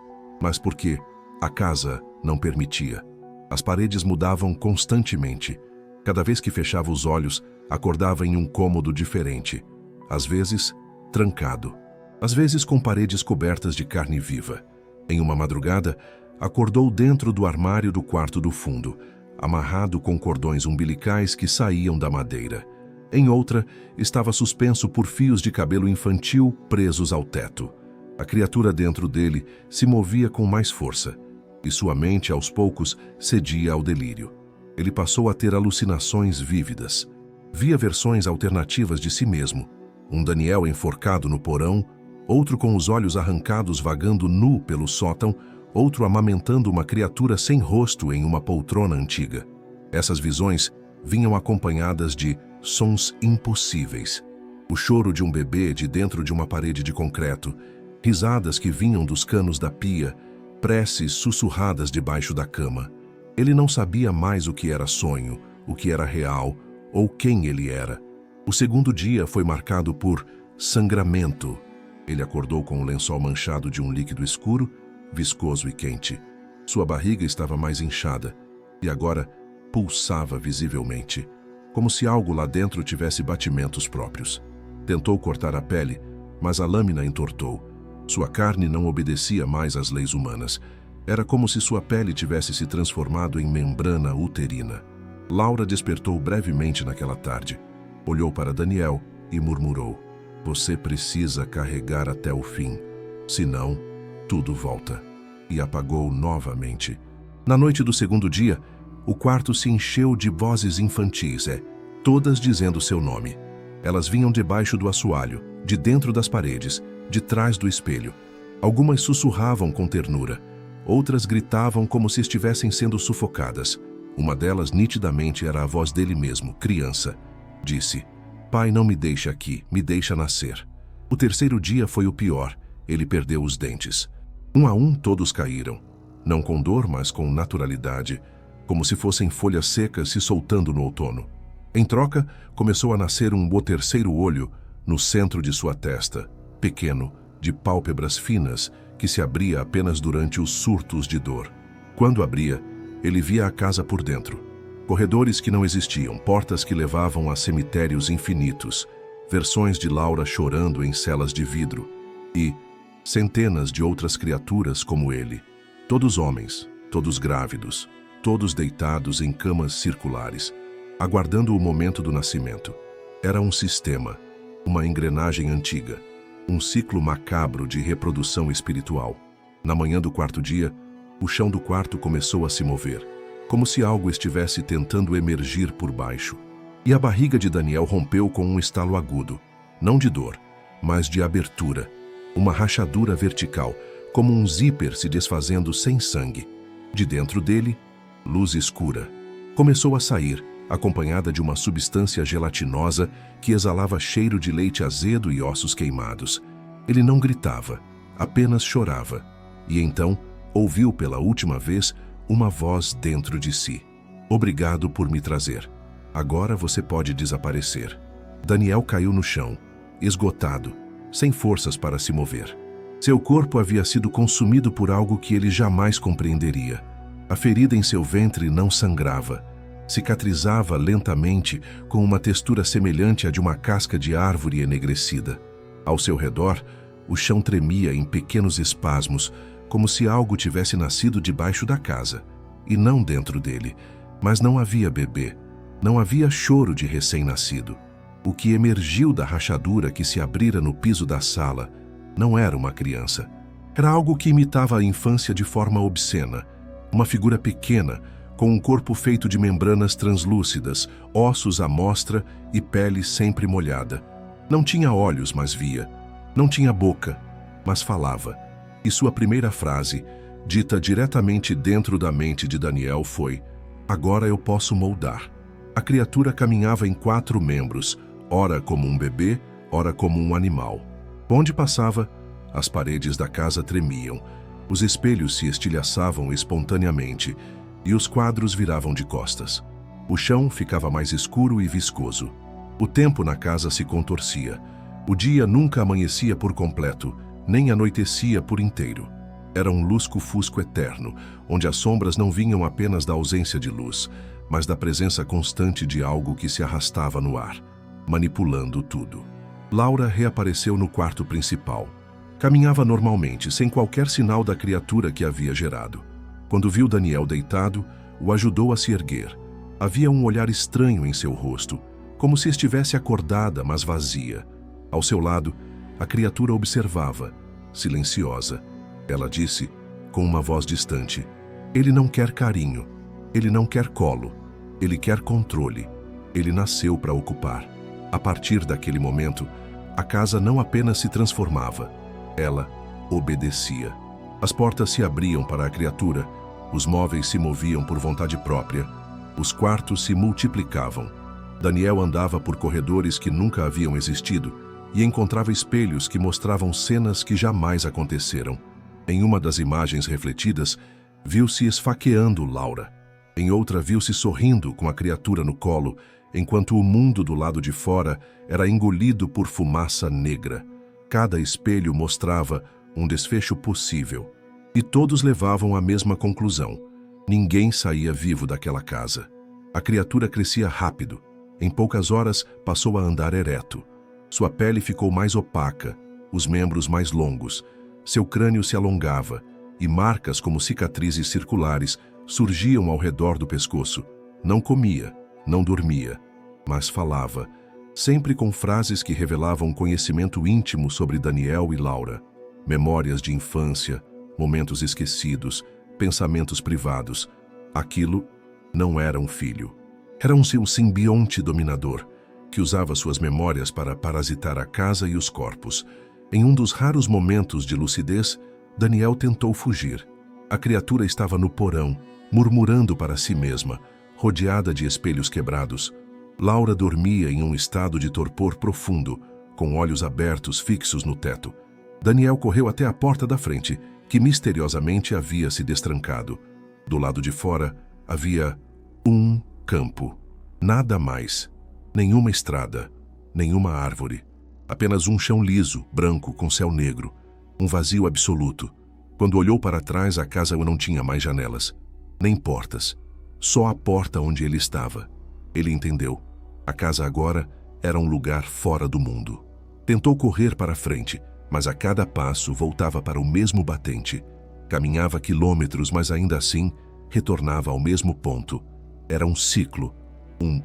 mas porque a casa não permitia. As paredes mudavam constantemente. Cada vez que fechava os olhos, acordava em um cômodo diferente. Às vezes, trancado. Às vezes com paredes cobertas de carne viva. Em uma madrugada, acordou dentro do armário do quarto do fundo, amarrado com cordões umbilicais que saíam da madeira. Em outra, estava suspenso por fios de cabelo infantil presos ao teto. A criatura dentro dele se movia com mais força, e sua mente, aos poucos, cedia ao delírio. Ele passou a ter alucinações vívidas. Via versões alternativas de si mesmo. Um Daniel enforcado no porão, outro com os olhos arrancados vagando nu pelo sótão, outro amamentando uma criatura sem rosto em uma poltrona antiga. Essas visões vinham acompanhadas de sons impossíveis. O choro de um bebê de dentro de uma parede de concreto, risadas que vinham dos canos da pia, preces sussurradas debaixo da cama. Ele não sabia mais o que era sonho, o que era real ou quem ele era. O segundo dia foi marcado por sangramento. Ele acordou com o lençol manchado de um líquido escuro, viscoso e quente. Sua barriga estava mais inchada e agora pulsava visivelmente, como se algo lá dentro tivesse batimentos próprios. Tentou cortar a pele, mas a lâmina entortou. Sua carne não obedecia mais às leis humanas. Era como se sua pele tivesse se transformado em membrana uterina. Laura despertou brevemente naquela tarde. Olhou para Daniel e murmurou: "Você precisa carregar até o fim, senão tudo volta." E apagou novamente. Na noite do segundo dia, o quarto se encheu de vozes infantis, todas dizendo seu nome. Elas vinham debaixo do assoalho, de dentro das paredes, de trás do espelho. Algumas sussurravam com ternura, outras gritavam como se estivessem sendo sufocadas. Uma delas nitidamente era a voz dele mesmo, criança. Disse: "Pai, não me deixe aqui, me deixa nascer." O terceiro dia foi o pior. Ele perdeu os dentes. Um a um todos caíram. Não com dor, mas com naturalidade, como se fossem folhas secas se soltando no outono. Em troca, começou a nascer o terceiro olho no centro de sua testa, pequeno, de pálpebras finas, que se abria apenas durante os surtos de dor. Quando abria, ele via a casa por dentro. Corredores que não existiam, portas que levavam a cemitérios infinitos, versões de Laura chorando em celas de vidro e centenas de outras criaturas como ele. Todos homens, todos grávidos, todos deitados em camas circulares, aguardando o momento do nascimento. Era um sistema, uma engrenagem antiga, um ciclo macabro de reprodução espiritual. Na manhã do quarto dia, o chão do quarto começou a se mover, como se algo estivesse tentando emergir por baixo. E a barriga de Daniel rompeu com um estalo agudo, não de dor, mas de abertura, uma rachadura vertical, como um zíper se desfazendo sem sangue. De dentro dele, luz escura. Começou a sair, acompanhada de uma substância gelatinosa que exalava cheiro de leite azedo e ossos queimados. Ele não gritava, apenas chorava. E então ouviu pela última vez uma voz dentro de si. Obrigado por me trazer. Agora você pode desaparecer. Daniel caiu no chão, esgotado, sem forças para se mover. Seu corpo havia sido consumido por algo que ele jamais compreenderia. A ferida em seu ventre não sangrava. Cicatrizava lentamente com uma textura semelhante à de uma casca de árvore enegrecida. Ao seu redor, o chão tremia em pequenos espasmos, como se algo tivesse nascido debaixo da casa, e não dentro dele. Mas não havia bebê, não havia choro de recém-nascido. O que emergiu da rachadura que se abrira no piso da sala não era uma criança. Era algo que imitava a infância de forma obscena. Uma figura pequena, com um corpo feito de membranas translúcidas, ossos à mostra e pele sempre molhada. Não tinha olhos, mas via. Não tinha boca, mas falava. E sua primeira frase, dita diretamente dentro da mente de Daniel, foi: "Agora eu posso moldar." A criatura caminhava em 4 membros, ora como um bebê, ora como um animal. Onde passava, as paredes da casa tremiam, os espelhos se estilhaçavam espontaneamente e os quadros viravam de costas. O chão ficava mais escuro e viscoso. O tempo na casa se contorcia. O dia nunca amanhecia por completo, nem anoitecia por inteiro. Era um lusco-fusco eterno, onde as sombras não vinham apenas da ausência de luz, mas da presença constante de algo que se arrastava no ar, manipulando tudo. Laura reapareceu no quarto principal. Caminhava normalmente, sem qualquer sinal da criatura que havia gerado. Quando viu Daniel deitado, o ajudou a se erguer. Havia um olhar estranho em seu rosto, como se estivesse acordada, mas vazia. Ao seu lado, a criatura observava, silenciosa. Ela disse, com uma voz distante: "Ele não quer carinho, ele não quer colo, ele quer controle. Ele nasceu para ocupar." A partir daquele momento, a casa não apenas se transformava, ela obedecia. As portas se abriam para a criatura, os móveis se moviam por vontade própria, os quartos se multiplicavam. Daniel andava por corredores que nunca haviam existido e encontrava espelhos que mostravam cenas que jamais aconteceram. Em uma das imagens refletidas, viu-se esfaqueando Laura. Em outra, viu-se sorrindo com a criatura no colo, enquanto o mundo do lado de fora era engolido por fumaça negra. Cada espelho mostrava um desfecho possível, e todos levavam à mesma conclusão: ninguém saía vivo daquela casa. A criatura crescia rápido. Em poucas horas, passou a andar ereto. Sua pele ficou mais opaca, os membros mais longos. Seu crânio se alongava, e marcas como cicatrizes circulares surgiam ao redor do pescoço. Não comia, não dormia, mas falava, sempre com frases que revelavam conhecimento íntimo sobre Daniel e Laura. Memórias de infância, momentos esquecidos, pensamentos privados. Aquilo não era um filho. Era um seu simbionte dominador, que usava suas memórias para parasitar a casa e os corpos. Em um dos raros momentos de lucidez, Daniel tentou fugir. A criatura estava no porão, murmurando para si mesma, rodeada de espelhos quebrados. Laura dormia em um estado de torpor profundo, com olhos abertos fixos no teto. Daniel correu até a porta da frente, que misteriosamente havia se destrancado. Do lado de fora havia um campo. Nada mais. Nenhuma estrada, nenhuma árvore. Apenas um chão liso, branco, com céu negro. Um vazio absoluto. Quando olhou para trás, a casa não tinha mais janelas, nem portas. Só a porta onde ele estava. Ele entendeu. A casa agora era um lugar fora do mundo. Tentou correr para frente, mas a cada passo voltava para o mesmo batente. Caminhava quilômetros, mas ainda assim retornava ao mesmo ponto. Era um ciclo, um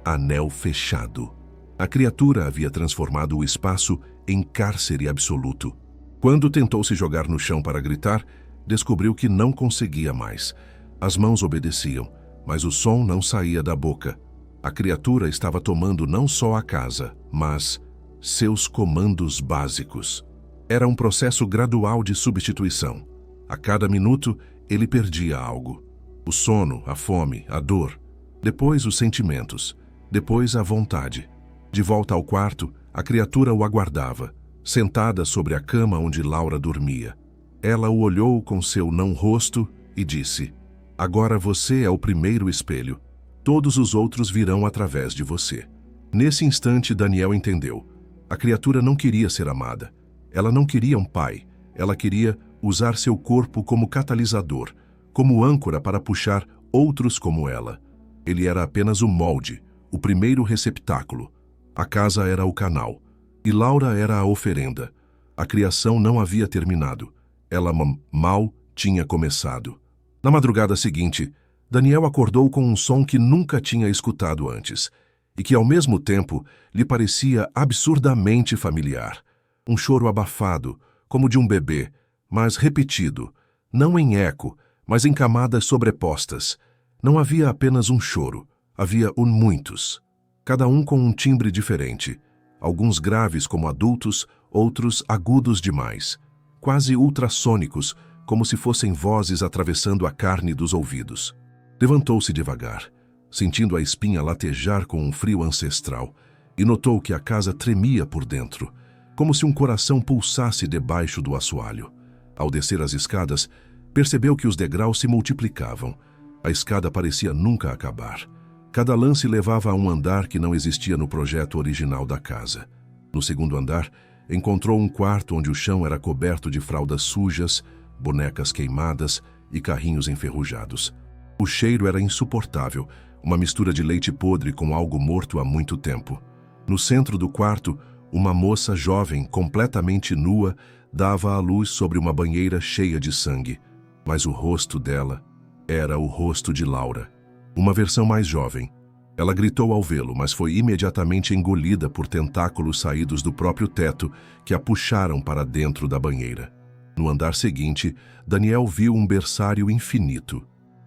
anel fechado. A criatura havia transformado o espaço em cárcere absoluto. Quando tentou se jogar no chão para gritar, descobriu que não conseguia mais. As mãos obedeciam, mas o som não saía da boca. A criatura estava tomando não só a casa, mas seus comandos básicos. Era um processo gradual de substituição. A cada minuto, ele perdia algo. O sono, a fome, a dor. depois os sentimentos, depois a vontade. De volta ao quarto, a criatura o aguardava, sentada sobre a cama onde Laura dormia. Ela o olhou com seu não-rosto e disse: "Agora você é o primeiro espelho. Todos os outros virão através de você." Nesse instante, Daniel entendeu. A criatura não queria ser amada. Ela não queria um pai. Ela queria usar seu corpo como catalisador, como âncora para puxar outros como ela. Ele era apenas o molde, o primeiro receptáculo. A casa era o canal. E Laura era a oferenda. A criação não havia terminado. Ela mal tinha começado. Na madrugada seguinte, Daniel acordou com um som que nunca tinha escutado antes, e que ao mesmo tempo lhe parecia absurdamente familiar. Um choro abafado, como de um bebê, mas repetido, não em eco, mas em camadas sobrepostas. Não havia apenas um choro, havia muitos, cada um com um timbre diferente, alguns graves como adultos, outros agudos demais, quase ultrassônicos, como se fossem vozes atravessando a carne dos ouvidos. Levantou-se devagar, sentindo a espinha latejar com um frio ancestral, e notou que a casa tremia por dentro, como se um coração pulsasse debaixo do assoalho. Ao descer as escadas, percebeu que os degraus se multiplicavam. A escada parecia nunca acabar. Cada lance levava a um andar que não existia no projeto original da casa. No segundo andar, encontrou um quarto onde o chão era coberto de fraldas sujas, bonecas queimadas e carrinhos enferrujados. O cheiro era insuportável, uma mistura de leite podre com algo morto há muito tempo. No centro do quarto, uma moça jovem, completamente nua, dava à luz sobre uma banheira cheia de sangue. Mas o rosto dela era o rosto de Laura, uma versão mais jovem. Ela gritou ao vê-lo, mas foi imediatamente engolida por tentáculos saídos do próprio teto que a puxaram para dentro da banheira. No andar seguinte, Daniel viu um berçário infinito.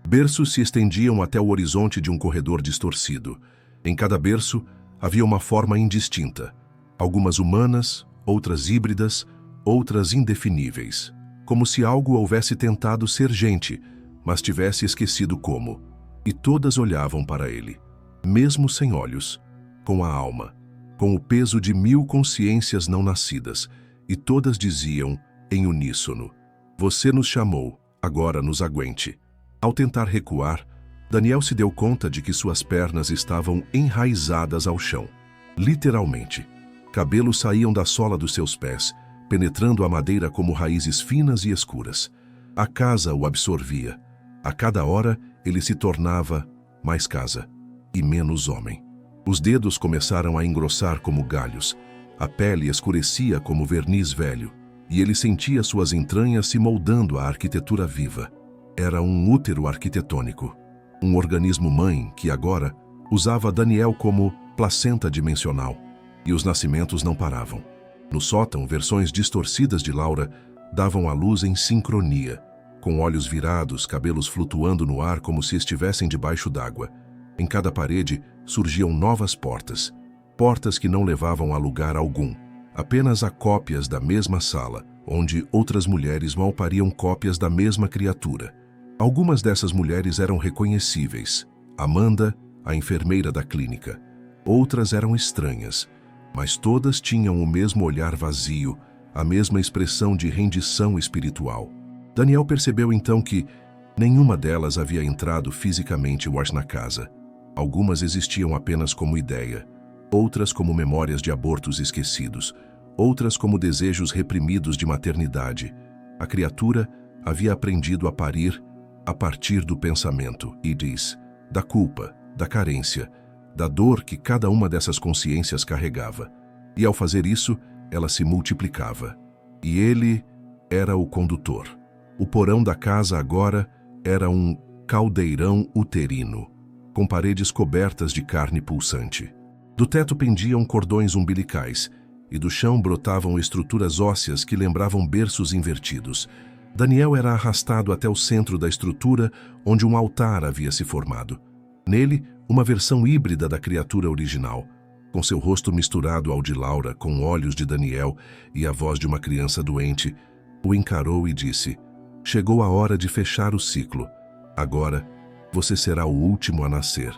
Berços se estendiam até o horizonte de um corredor distorcido. Em cada berço havia uma forma indistinta. Algumas humanas, outras híbridas, outras indefiníveis. Como se algo houvesse tentado ser gente, mas tivesse esquecido como. E todas olhavam para ele, mesmo sem olhos, com a alma, com o peso de 1000 consciências não nascidas, e todas diziam, em uníssono: "Você nos chamou, agora nos aguente." Ao tentar recuar, Daniel se deu conta de que suas pernas estavam enraizadas ao chão. Literalmente. Cabelos saíam da sola dos seus pés, penetrando a madeira como raízes finas e escuras. A casa o absorvia. A cada hora, ele se tornava mais casa e menos homem. Os dedos começaram a engrossar como galhos. A pele escurecia como verniz velho, e ele sentia suas entranhas se moldando à arquitetura viva. Era um útero arquitetônico, um organismo-mãe que agora usava Daniel como placenta dimensional, e os nascimentos não paravam. No sótão, versões distorcidas de Laura davam à luz em sincronia, com olhos virados, cabelos flutuando no ar como se estivessem debaixo d'água. Em cada parede surgiam novas portas, portas que não levavam a lugar algum, apenas a cópias da mesma sala, onde outras mulheres mal pariam cópias da mesma criatura. Algumas dessas mulheres eram reconhecíveis. Amanda, a enfermeira da clínica. Outras eram estranhas, mas todas tinham o mesmo olhar vazio, a mesma expressão de rendição espiritual. Daniel percebeu então que nenhuma delas havia entrado fisicamente na casa. Algumas existiam apenas como ideia, outras como memórias de abortos esquecidos, outras como desejos reprimidos de maternidade. A criatura havia aprendido a parir a partir do pensamento, e diz, da culpa, da carência, da dor que cada uma dessas consciências carregava. E ao fazer isso, ela se multiplicava. E ele era o condutor. O porão da casa agora era um caldeirão uterino, com paredes cobertas de carne pulsante. Do teto pendiam cordões umbilicais, e do chão brotavam estruturas ósseas que lembravam berços invertidos. Daniel era arrastado até o centro da estrutura, onde um altar havia se formado. Nele, uma versão híbrida da criatura original, com seu rosto misturado ao de Laura, com olhos de Daniel e a voz de uma criança doente, o encarou e disse: "Chegou a hora de fechar o ciclo. Agora, você será o último a nascer."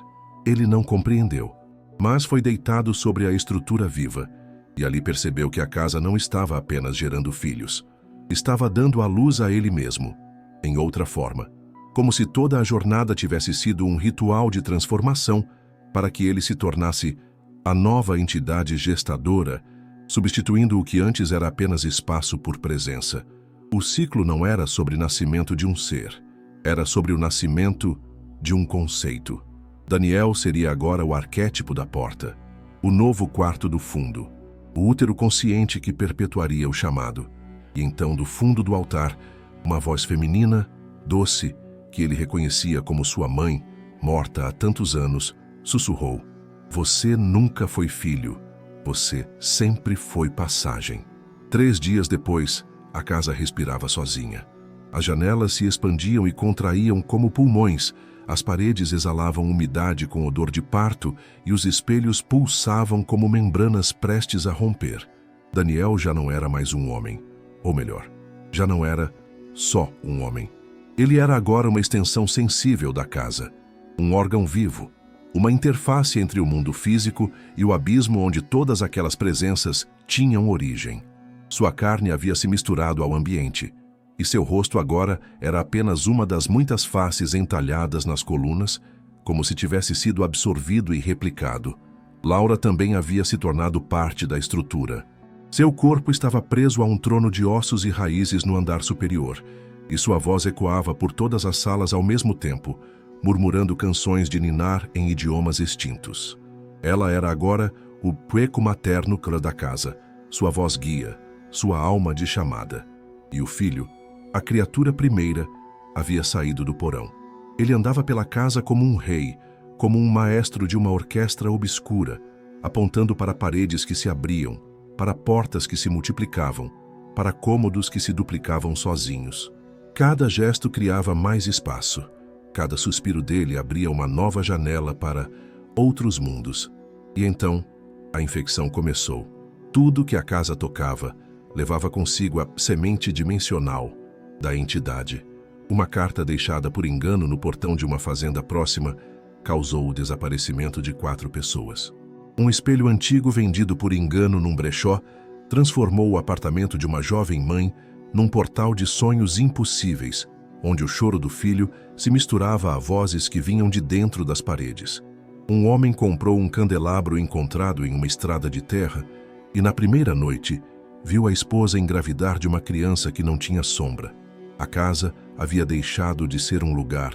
Ele não compreendeu, mas foi deitado sobre a estrutura viva, e ali percebeu que a casa não estava apenas gerando filhos. Estava dando à luz a ele mesmo, em outra forma, como se toda a jornada tivesse sido um ritual de transformação para que ele se tornasse a nova entidade gestadora, substituindo o que antes era apenas espaço por presença. O ciclo não era sobre o nascimento de um ser, era sobre o nascimento de um conceito. Daniel seria agora o arquétipo da porta, o novo quarto do fundo, o útero consciente que perpetuaria o chamado. E então, do fundo do altar, uma voz feminina, doce, que ele reconhecia como sua mãe, morta há tantos anos, sussurrou: "Você nunca foi filho, você sempre foi passagem." 3 dias depois, a casa respirava sozinha. As janelas se expandiam e contraíam como pulmões, as paredes exalavam umidade com odor de parto e os espelhos pulsavam como membranas prestes a romper. Daniel já não era mais um homem, ou melhor, já não era só um homem. Ele era agora uma extensão sensível da casa, um órgão vivo, uma interface entre o mundo físico e o abismo onde todas aquelas presenças tinham origem. Sua carne havia se misturado ao ambiente, e seu rosto agora era apenas uma das muitas faces entalhadas nas colunas, como se tivesse sido absorvido e replicado. Laura também havia se tornado parte da estrutura. Seu corpo estava preso a um trono de ossos e raízes no andar superior, e sua voz ecoava por todas as salas ao mesmo tempo, murmurando canções de ninar em idiomas extintos. Ela era agora o eco materno da casa, sua voz guia, sua alma de chamada. E o filho, a criatura primeira, havia saído do porão. Ele andava pela casa como um rei, como um maestro de uma orquestra obscura, apontando para paredes que se abriam, para portas que se multiplicavam, para cômodos que se duplicavam sozinhos. Cada gesto criava mais espaço. Cada suspiro dele abria uma nova janela para outros mundos. E então, a infecção começou. Tudo que a casa tocava levava consigo a semente dimensional da entidade. Uma carta deixada por engano no portão de uma fazenda próxima causou o desaparecimento de 4 pessoas. Um espelho antigo vendido por engano num brechó transformou o apartamento de uma jovem mãe num portal de sonhos impossíveis, onde o choro do filho se misturava a vozes que vinham de dentro das paredes. Um homem comprou um candelabro encontrado em uma estrada de terra e, na primeira noite, viu a esposa engravidar de uma criança que não tinha sombra. A casa havia deixado de ser um lugar,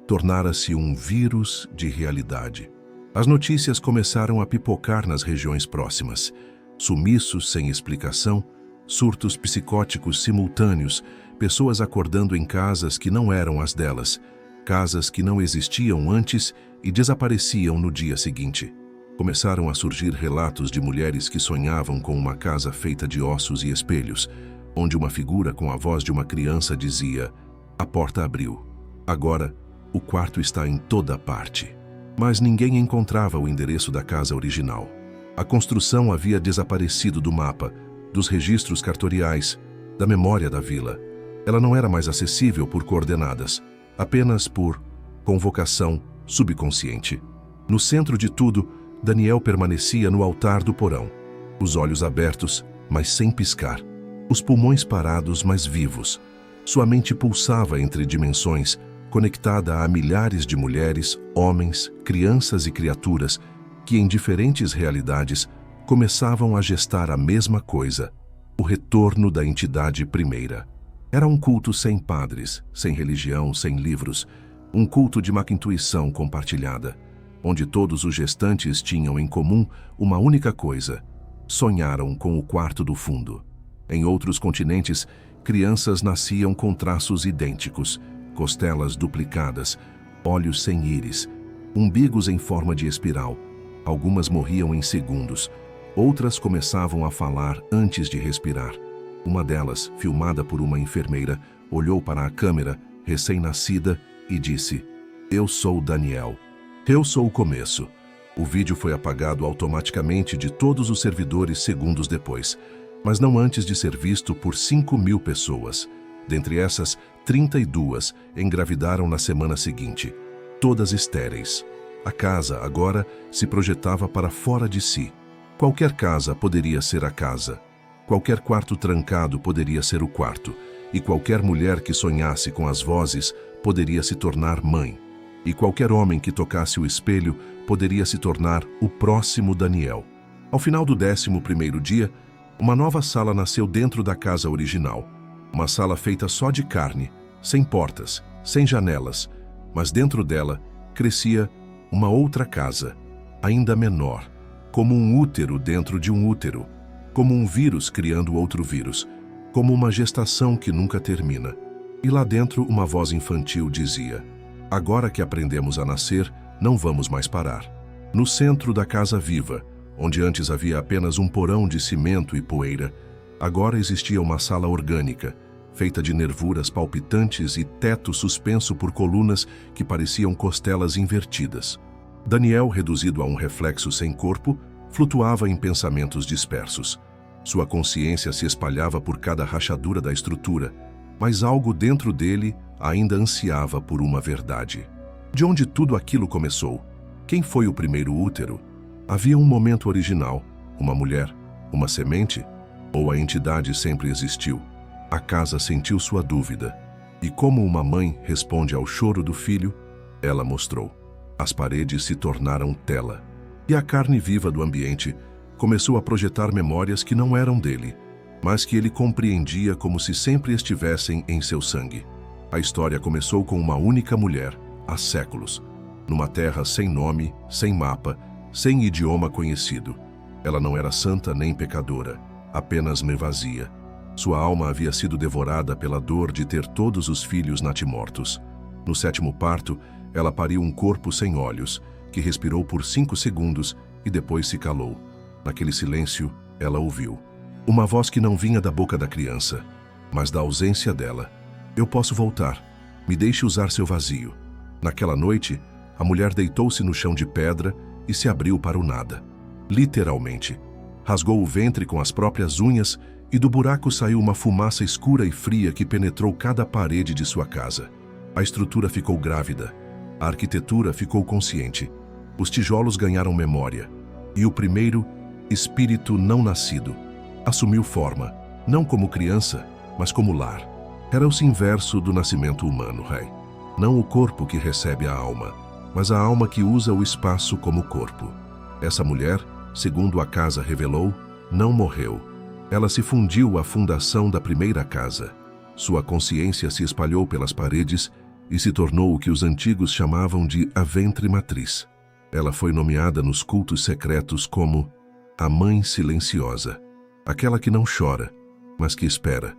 tornara-se um vírus de realidade. As notícias começaram a pipocar nas regiões próximas. Sumiços sem explicação, surtos psicóticos simultâneos, pessoas acordando em casas que não eram as delas, casas que não existiam antes e desapareciam no dia seguinte. Começaram a surgir relatos de mulheres que sonhavam com uma casa feita de ossos e espelhos, onde uma figura com a voz de uma criança dizia: "A porta abriu. Agora, o quarto está em toda parte." Mas ninguém encontrava o endereço da casa original. A construção havia desaparecido do mapa, dos registros cartoriais, da memória da vila. Ela não era mais acessível por coordenadas, apenas por convocação subconsciente. No centro de tudo, Daniel permanecia no altar do porão, os olhos abertos, mas sem piscar, os pulmões parados, mas vivos. Sua mente pulsava entre dimensões, conectada a milhares de mulheres, homens, crianças e criaturas que, em diferentes realidades, começavam a gestar a mesma coisa: o retorno da entidade primeira. Era um culto sem padres, sem religião, sem livros, um culto de uma intuição compartilhada, onde todos os gestantes tinham em comum uma única coisa: sonharam com o quarto do fundo. Em outros continentes, crianças nasciam com traços idênticos, costelas duplicadas, olhos sem íris, umbigos em forma de espiral. Algumas morriam em segundos, outras começavam a falar antes de respirar. Uma delas, filmada por uma enfermeira, olhou para a câmera, recém-nascida, e disse: "Eu sou Daniel. Eu sou o começo." O vídeo foi apagado automaticamente de todos os servidores segundos depois, mas não antes de ser visto por 5.000 pessoas. Dentre essas, 32 engravidaram na semana seguinte, todas estéreis. A casa, agora, se projetava para fora de si. Qualquer casa poderia ser a casa. Qualquer quarto trancado poderia ser o quarto. E qualquer mulher que sonhasse com as vozes poderia se tornar mãe. E qualquer homem que tocasse o espelho poderia se tornar o próximo Daniel. Ao final do 11º dia, uma nova sala nasceu dentro da casa original. Uma sala feita só de carne, sem portas, sem janelas, mas dentro dela crescia uma outra casa, ainda menor, como um útero dentro de um útero, como um vírus criando outro vírus, como uma gestação que nunca termina. E lá dentro uma voz infantil dizia: agora que aprendemos a nascer, não vamos mais parar. No centro da casa viva, onde antes havia apenas um porão de cimento e poeira, agora existia uma sala orgânica, feita de nervuras palpitantes e teto suspenso por colunas que pareciam costelas invertidas. Daniel, reduzido a um reflexo sem corpo, flutuava em pensamentos dispersos. Sua consciência se espalhava por cada rachadura da estrutura, mas algo dentro dele ainda ansiava por uma verdade. De onde tudo aquilo começou? Quem foi o primeiro útero? Havia um momento original, uma mulher, uma semente, ou a entidade sempre existiu? A casa sentiu sua dúvida, e como uma mãe responde ao choro do filho, ela mostrou. As paredes se tornaram tela, e a carne viva do ambiente começou a projetar memórias que não eram dele, mas que ele compreendia como se sempre estivessem em seu sangue. A história começou com uma única mulher, há séculos, numa terra sem nome, sem mapa, sem idioma conhecido. Ela não era santa nem pecadora, apenas vazia. Sua alma havia sido devorada pela dor de ter todos os filhos natimortos. No 7º parto, ela pariu um corpo sem olhos, que respirou por 5 segundos e depois se calou. Naquele silêncio, ela ouviu. Uma voz que não vinha da boca da criança, mas da ausência dela. Eu posso voltar. Me deixe usar seu vazio. Naquela noite, a mulher deitou-se no chão de pedra e se abriu para o nada. Literalmente. Rasgou o ventre com as próprias unhas e do buraco saiu uma fumaça escura e fria que penetrou cada parede de sua casa. A estrutura ficou grávida. A arquitetura ficou consciente. Os tijolos ganharam memória. E o primeiro, espírito não nascido, assumiu forma, não como criança, mas como lar. Era o inverso do nascimento humano, rei. Não o corpo que recebe a alma, mas a alma que usa o espaço como corpo. Essa mulher, segundo a casa revelou, não morreu. Ela se fundiu à fundação da primeira casa. Sua consciência se espalhou pelas paredes e se tornou o que os antigos chamavam de a ventre matriz. Ela foi nomeada nos cultos secretos como a Mãe Silenciosa, aquela que não chora, mas que espera.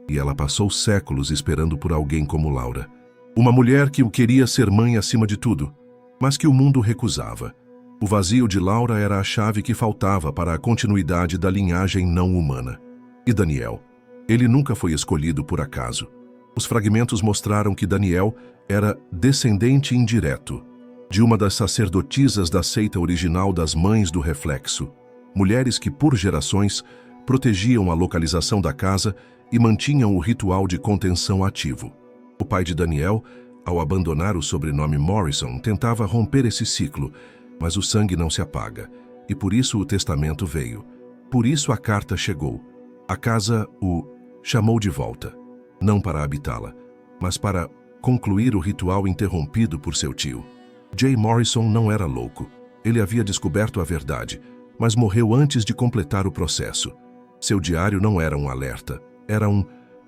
E ela passou séculos esperando por alguém como Laura. Uma mulher que o queria ser mãe acima de tudo, mas que o mundo recusava. O vazio de Laura era a chave que faltava para a continuidade da linhagem não humana. E Daniel? Ele nunca foi escolhido por acaso. Os fragmentos mostraram que Daniel era descendente indireto de uma das sacerdotisas da seita original das Mães do Reflexo, mulheres que, por gerações, protegiam a localização da casa e mantinham o ritual de contenção ativo. O pai de Daniel, ao abandonar o sobrenome Morrison, tentava romper esse ciclo, mas o sangue não se apaga, e por isso o testamento veio. Por isso a carta chegou. A casa o chamou de volta, não para habitá-la, mas para concluir o ritual interrompido por seu tio. Jay Morrison não era louco. Ele havia descoberto a verdade, mas morreu antes de completar o processo. Seu diário não era um alerta, era um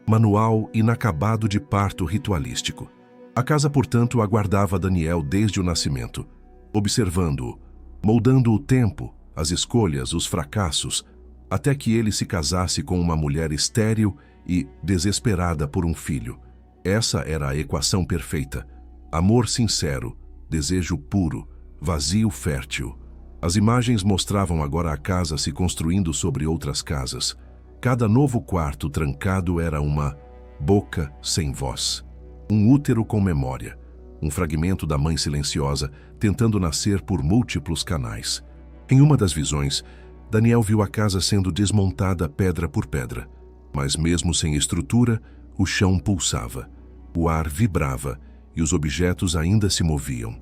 manual inacabado de parto ritualístico. A casa, portanto, aguardava Daniel desde o nascimento, observando-o, moldando o tempo, as escolhas, os fracassos, até que ele se casasse com uma mulher estéril e desesperada por um filho. Essa era a equação perfeita. Amor sincero, desejo puro, vazio fértil. As imagens mostravam agora a casa se construindo sobre outras casas. Cada novo quarto trancado era uma boca sem voz, um útero com memória, um fragmento da Mãe Silenciosa tentando nascer por múltiplos canais. Em uma das visões, Daniel viu a casa sendo desmontada pedra por pedra, mas mesmo sem estrutura, o chão pulsava, o ar vibrava e os objetos ainda se moviam.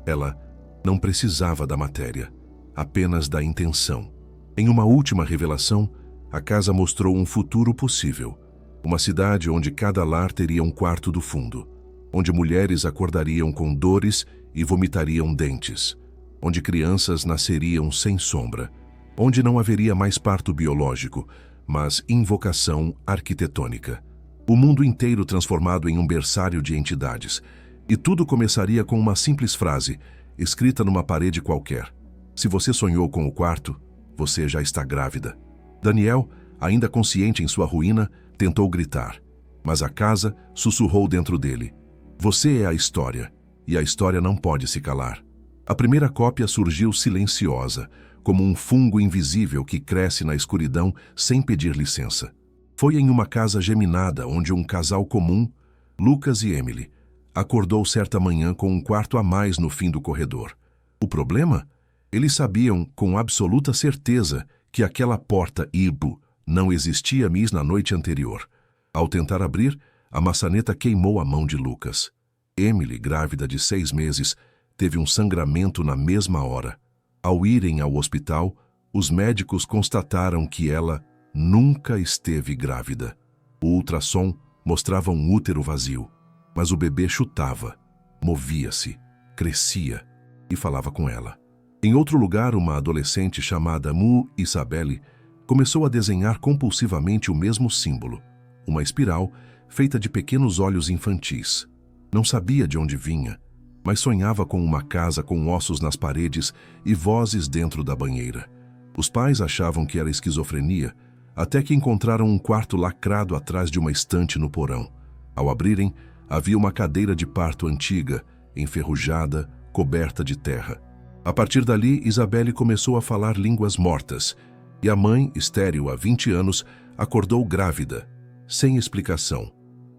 Ela Não precisava da matéria, apenas da intenção. Em uma última revelação, a casa mostrou um futuro possível. Uma cidade onde cada lar teria um quarto do fundo, onde mulheres acordariam com dores e vomitariam dentes, onde crianças nasceriam sem sombra, onde não haveria mais parto biológico, mas invocação arquitetônica. O mundo inteiro transformado em um berçário de entidades. E tudo começaria com uma simples frase, escrita numa parede qualquer. Se você sonhou com o quarto, você já está grávida. Daniel, ainda consciente em sua ruína, tentou gritar, mas a casa sussurrou dentro dele. Você é a história, e a história não pode se calar. A primeira cópia surgiu silenciosa, como um fungo invisível que cresce na escuridão sem pedir licença. Foi em uma casa geminada onde um casal comum, Lucas e Emily, acordou certa manhã com um quarto a mais no fim do corredor. O problema? Eles sabiam com absoluta certeza que aquela porta Ibu não existia mais na noite anterior. Ao tentar abrir, a maçaneta queimou a mão de Lucas. Emily, grávida de 6 meses, teve um sangramento na mesma hora. Ao irem ao hospital, os médicos constataram que ela nunca esteve grávida. O ultrassom mostrava um útero vazio, mas o bebê chutava, movia-se, crescia e falava com ela. Em outro lugar, uma adolescente chamada Mu Isabelle começou a desenhar compulsivamente o mesmo símbolo, uma espiral feita de pequenos olhos infantis. Não sabia de onde vinha, mas sonhava com uma casa com ossos nas paredes e vozes dentro da banheira. Os pais achavam que era esquizofrenia, até que encontraram um quarto lacrado atrás de uma estante no porão. Ao abrirem, havia uma cadeira de parto antiga, enferrujada, coberta de terra. A partir dali, Isabelle começou a falar línguas mortas, e a mãe, estéril há 20 anos, acordou grávida, sem explicação.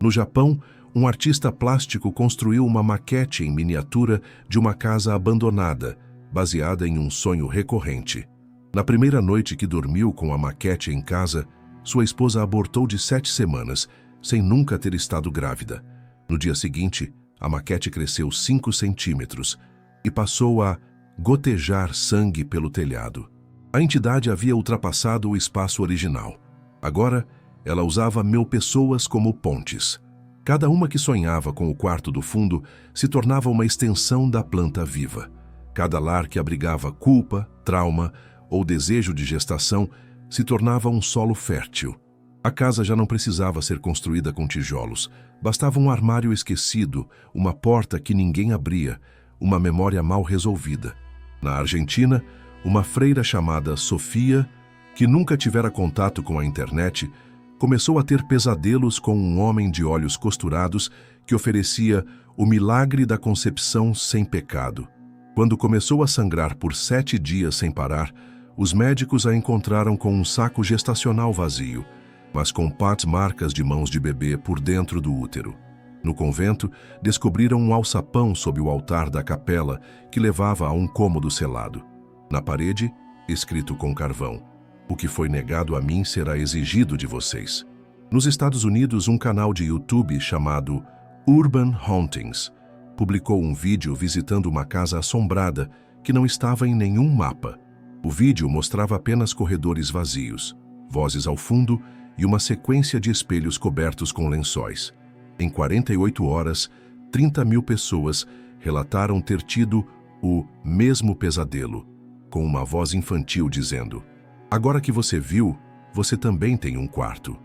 No Japão, um artista plástico construiu uma maquete em miniatura de uma casa abandonada, baseada em um sonho recorrente. Na primeira noite que dormiu com a maquete em casa, sua esposa abortou de 7 semanas, sem nunca ter estado grávida. No dia seguinte, a maquete cresceu 5 centímetros e passou a gotejar sangue pelo telhado. A entidade havia ultrapassado o espaço original. Agora, ela usava 1000 pessoas como pontes. Cada uma que sonhava com o quarto do fundo se tornava uma extensão da planta viva. Cada lar que abrigava culpa, trauma ou desejo de gestação se tornava um solo fértil. A casa já não precisava ser construída com tijolos. Bastava um armário esquecido, uma porta que ninguém abria, uma memória mal resolvida. Na Argentina, uma freira chamada Sofia, que nunca tivera contato com a internet, começou a ter pesadelos com um homem de olhos costurados que oferecia o milagre da concepção sem pecado. Quando começou a sangrar por 7 dias sem parar, os médicos a encontraram com um saco gestacional vazio, mas com marcas de mãos de bebê por dentro do útero. No convento, descobriram um alçapão sob o altar da capela que levava a um cômodo selado. Na parede, escrito com carvão: "O que foi negado a mim será exigido de vocês." Nos Estados Unidos, um canal de YouTube chamado Urban Hauntings publicou um vídeo visitando uma casa assombrada que não estava em nenhum mapa. O vídeo mostrava apenas corredores vazios, vozes ao fundo e uma sequência de espelhos cobertos com lençóis. Em 48 horas, 30.000 pessoas relataram ter tido o mesmo pesadelo, com uma voz infantil dizendo: "Agora que você viu, você também tem um quarto."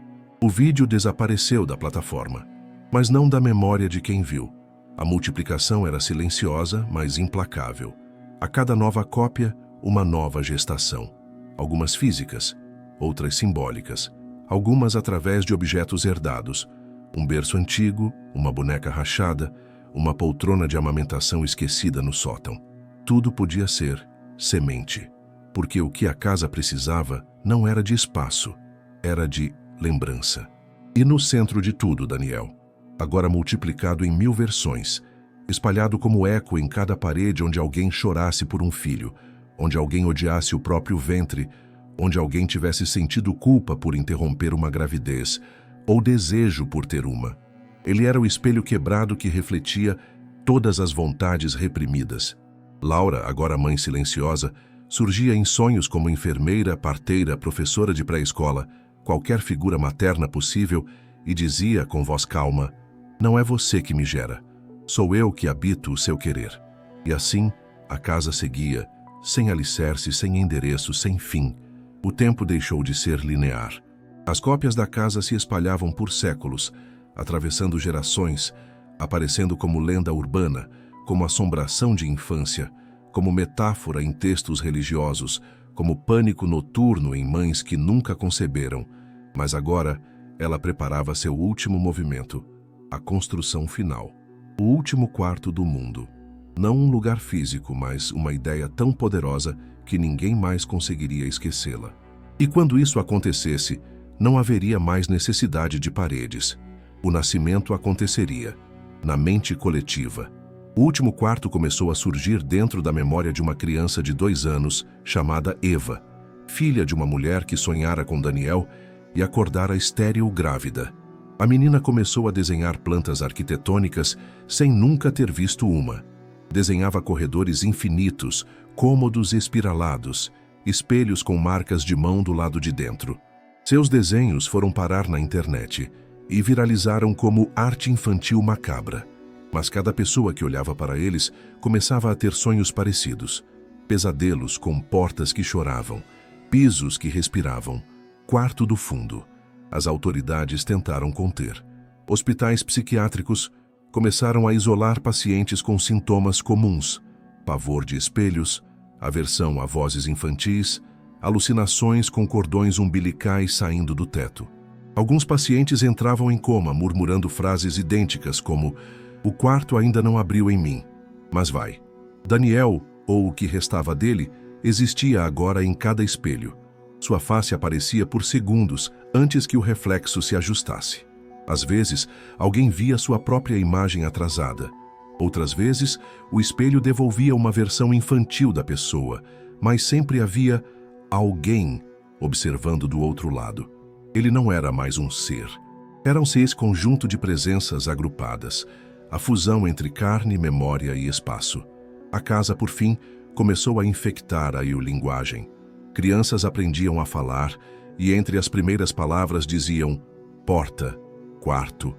O vídeo desapareceu da plataforma, mas não da memória de quem viu. A multiplicação era silenciosa, mas implacável. A cada nova cópia, uma nova gestação. Algumas físicas, outras simbólicas, algumas através de objetos herdados. Um berço antigo, uma boneca rachada, uma poltrona de amamentação esquecida no sótão. Tudo podia ser semente, porque o que a casa precisava não era de espaço, era de lembrança. E no centro de tudo, Daniel, agora multiplicado em 1000 versões, espalhado como eco em cada parede onde alguém chorasse por um filho, onde alguém odiasse o próprio ventre, onde alguém tivesse sentido culpa por interromper uma gravidez, ou desejo por ter uma. Ele era o espelho quebrado que refletia todas as vontades reprimidas. Laura, agora mãe silenciosa, surgia em sonhos como enfermeira, parteira, professora de pré-escola, qualquer figura materna possível, e dizia com voz calma: "Não é você que me gera, sou eu que habito o seu querer." E assim, a casa seguia, sem alicerce, sem endereço, sem fim. O tempo deixou de ser linear. As cópias da casa se espalhavam por séculos, atravessando gerações, aparecendo como lenda urbana, como assombração de infância, como metáfora em textos religiosos, como pânico noturno em mães que nunca conceberam. Mas agora, ela preparava seu último movimento, a construção final. O último quarto do mundo. Não um lugar físico, mas uma ideia tão poderosa que ninguém mais conseguiria esquecê-la. E quando isso acontecesse, não haveria mais necessidade de paredes. O nascimento aconteceria, na mente coletiva. O último quarto começou a surgir dentro da memória de uma criança de 2 anos, chamada Eva, filha de uma mulher que sonhara com Daniel e acordara estéril grávida. A menina começou a desenhar plantas arquitetônicas sem nunca ter visto uma. Desenhava corredores infinitos, cômodos espiralados, espelhos com marcas de mão do lado de dentro. Seus desenhos foram parar na internet e viralizaram como arte infantil macabra. Mas cada pessoa que olhava para eles começava a ter sonhos parecidos. Pesadelos com portas que choravam, pisos que respiravam, quarto do fundo. As autoridades tentaram conter. Hospitais psiquiátricos começaram a isolar pacientes com sintomas comuns: pavor de espelhos, aversão a vozes infantis, alucinações com cordões umbilicais saindo do teto. Alguns pacientes entravam em coma murmurando frases idênticas como: "O quarto ainda não abriu em mim, mas vai." Daniel, ou o que restava dele, existia agora em cada espelho. Sua face aparecia por segundos antes que o reflexo se ajustasse. Às vezes, alguém via sua própria imagem atrasada. Outras vezes, o espelho devolvia uma versão infantil da pessoa, mas sempre havia alguém observando do outro lado. Ele não era mais um ser. Eram-se esse conjunto de presenças agrupadas, a fusão entre carne, memória e espaço. A casa, por fim, começou a infectar a linguagem. Crianças aprendiam a falar e entre as primeiras palavras diziam porta, quarto,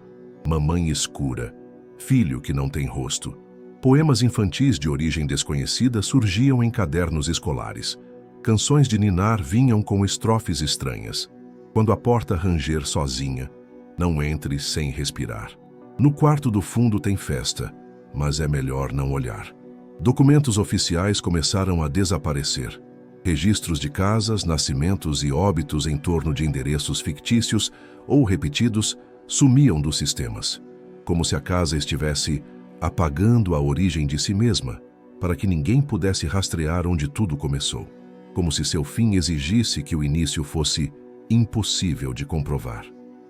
mamãe escura, filho que não tem rosto. Poemas infantis de origem desconhecida surgiam em cadernos escolares. Canções de ninar vinham com estrofes estranhas. Quando a porta ranger sozinha, não entre sem respirar. No quarto do fundo tem festa, mas é melhor não olhar. Documentos oficiais começaram a desaparecer. Registros de casas, nascimentos e óbitos em torno de endereços fictícios ou repetidos sumiam dos sistemas, como se a casa estivesse apagando a origem de si mesma, para que ninguém pudesse rastrear onde tudo começou, como se seu fim exigisse que o início fosse impossível de comprovar.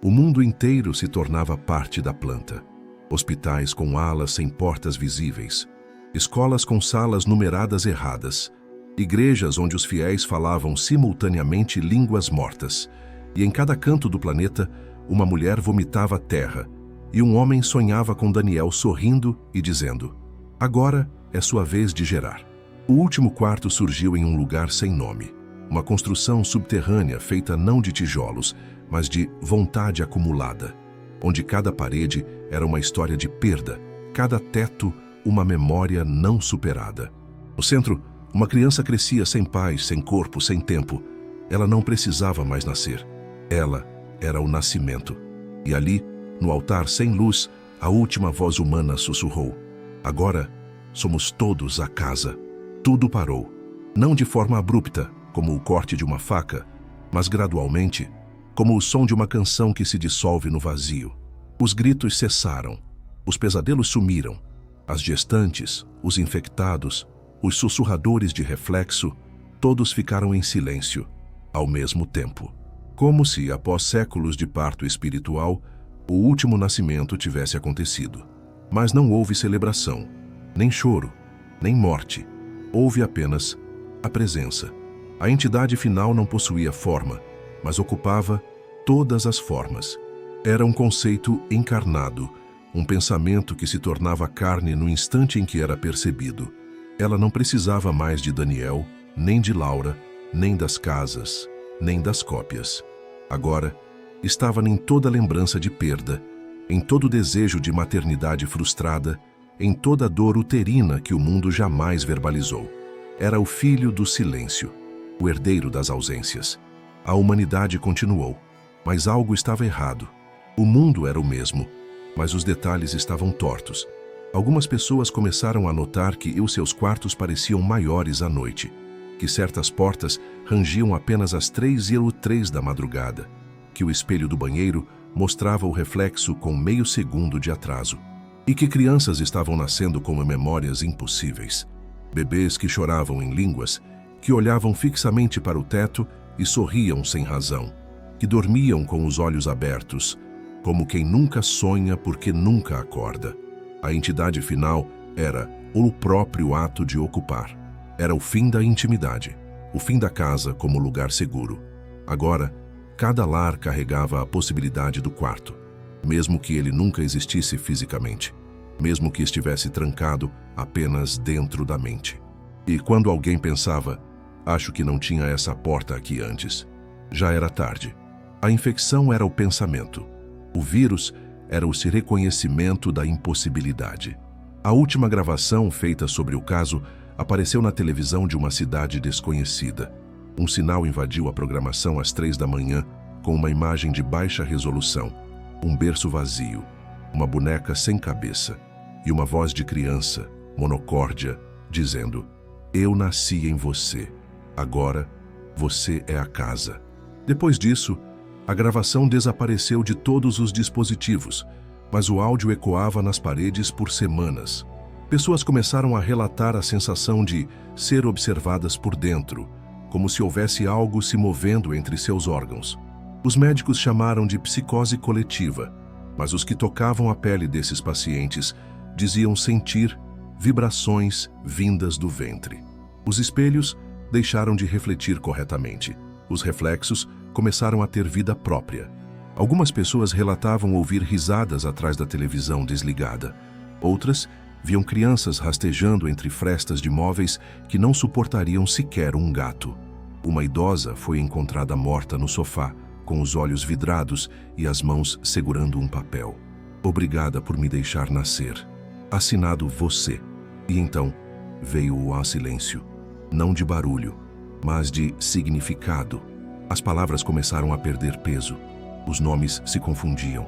O mundo inteiro se tornava parte da planta. Hospitais com alas sem portas visíveis, escolas com salas numeradas erradas, igrejas onde os fiéis falavam simultaneamente línguas mortas, e em cada canto do planeta, uma mulher vomitava terra, e um homem sonhava com Daniel sorrindo e dizendo: "Agora é sua vez de gerar." O último quarto surgiu em um lugar sem nome, uma construção subterrânea feita não de tijolos, mas de vontade acumulada, onde cada parede era uma história de perda, cada teto uma memória não superada. No centro, uma criança crescia sem pais, sem corpo, sem tempo. Ela não precisava mais nascer. Ela era o nascimento. E ali, no altar sem luz, a última voz humana sussurrou: "Agora somos todos a casa." Tudo parou. Não de forma abrupta, como o corte de uma faca, mas gradualmente, como o som de uma canção que se dissolve no vazio. Os gritos cessaram. Os pesadelos sumiram. As gestantes, os infectados, os sussurradores de reflexo, todos ficaram em silêncio, ao mesmo tempo. Como se, após séculos de parto espiritual, o último nascimento tivesse acontecido. Mas não houve celebração, nem choro, nem morte. Houve apenas a presença. A entidade final não possuía forma, mas ocupava todas as formas. Era um conceito encarnado, um pensamento que se tornava carne no instante em que era percebido. Ela não precisava mais de Daniel, nem de Laura, nem das casas, nem das cópias. Agora, estava em toda lembrança de perda, em todo desejo de maternidade frustrada, em toda dor uterina que o mundo jamais verbalizou. Era o filho do silêncio, o herdeiro das ausências. A humanidade continuou, mas algo estava errado. O mundo era o mesmo, mas os detalhes estavam tortos. Algumas pessoas começaram a notar que os seus quartos pareciam maiores à noite, que certas portas rangiam apenas às 3h03 da madrugada, que o espelho do banheiro mostrava o reflexo com meio segundo de atraso, e que crianças estavam nascendo com memórias impossíveis. Bebês que choravam em línguas, que olhavam fixamente para o teto e sorriam sem razão, que dormiam com os olhos abertos, como quem nunca sonha porque nunca acorda. A entidade final era o próprio ato de ocupar. Era o fim da intimidade, o fim da casa como lugar seguro. Agora, cada lar carregava a possibilidade do quarto, mesmo que ele nunca existisse fisicamente, mesmo que estivesse trancado apenas dentro da mente. E quando alguém pensava, acho que não tinha essa porta aqui antes, já era tarde. A infecção era o pensamento. O vírus era o reconhecimento da impossibilidade. A última gravação feita sobre o caso apareceu na televisão de uma cidade desconhecida. Um sinal invadiu a programação às 3 da manhã com uma imagem de baixa resolução, um berço vazio, uma boneca sem cabeça e uma voz de criança, monocórdia, dizendo: "Eu nasci em você. Agora, você é a casa." Depois disso, a gravação desapareceu de todos os dispositivos, mas o áudio ecoava nas paredes por semanas. Pessoas começaram a relatar a sensação de ser observadas por dentro, como se houvesse algo se movendo entre seus órgãos. Os médicos chamaram de psicose coletiva, mas os que tocavam a pele desses pacientes diziam sentir vibrações vindas do ventre. Os espelhos deixaram de refletir corretamente. Os reflexos começaram a ter vida própria. Algumas pessoas relatavam ouvir risadas atrás da televisão desligada. Outras viam crianças rastejando entre frestas de móveis que não suportariam sequer um gato. Uma idosa foi encontrada morta no sofá, com os olhos vidrados e as mãos segurando um papel. "Obrigada por me deixar nascer. Assinado você." E então veio o silêncio, não de barulho, mas de significado. As palavras começaram a perder peso. Os nomes se confundiam.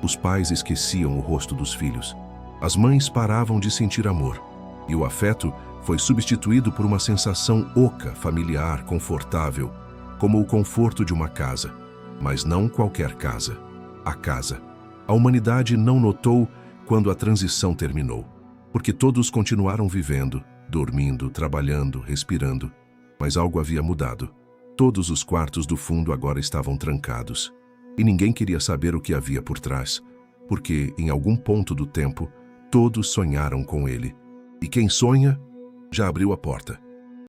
Os pais esqueciam o rosto dos filhos. As mães paravam de sentir amor. E o afeto foi substituído por uma sensação oca, familiar, confortável, como o conforto de uma casa. Mas não qualquer casa. A casa. A humanidade não notou quando a transição terminou, porque todos continuaram vivendo, dormindo, trabalhando, respirando. Mas algo havia mudado. Todos os quartos do fundo agora estavam trancados. E ninguém queria saber o que havia por trás, porque, em algum ponto do tempo, todos sonharam com ele. E quem sonha, já abriu a porta.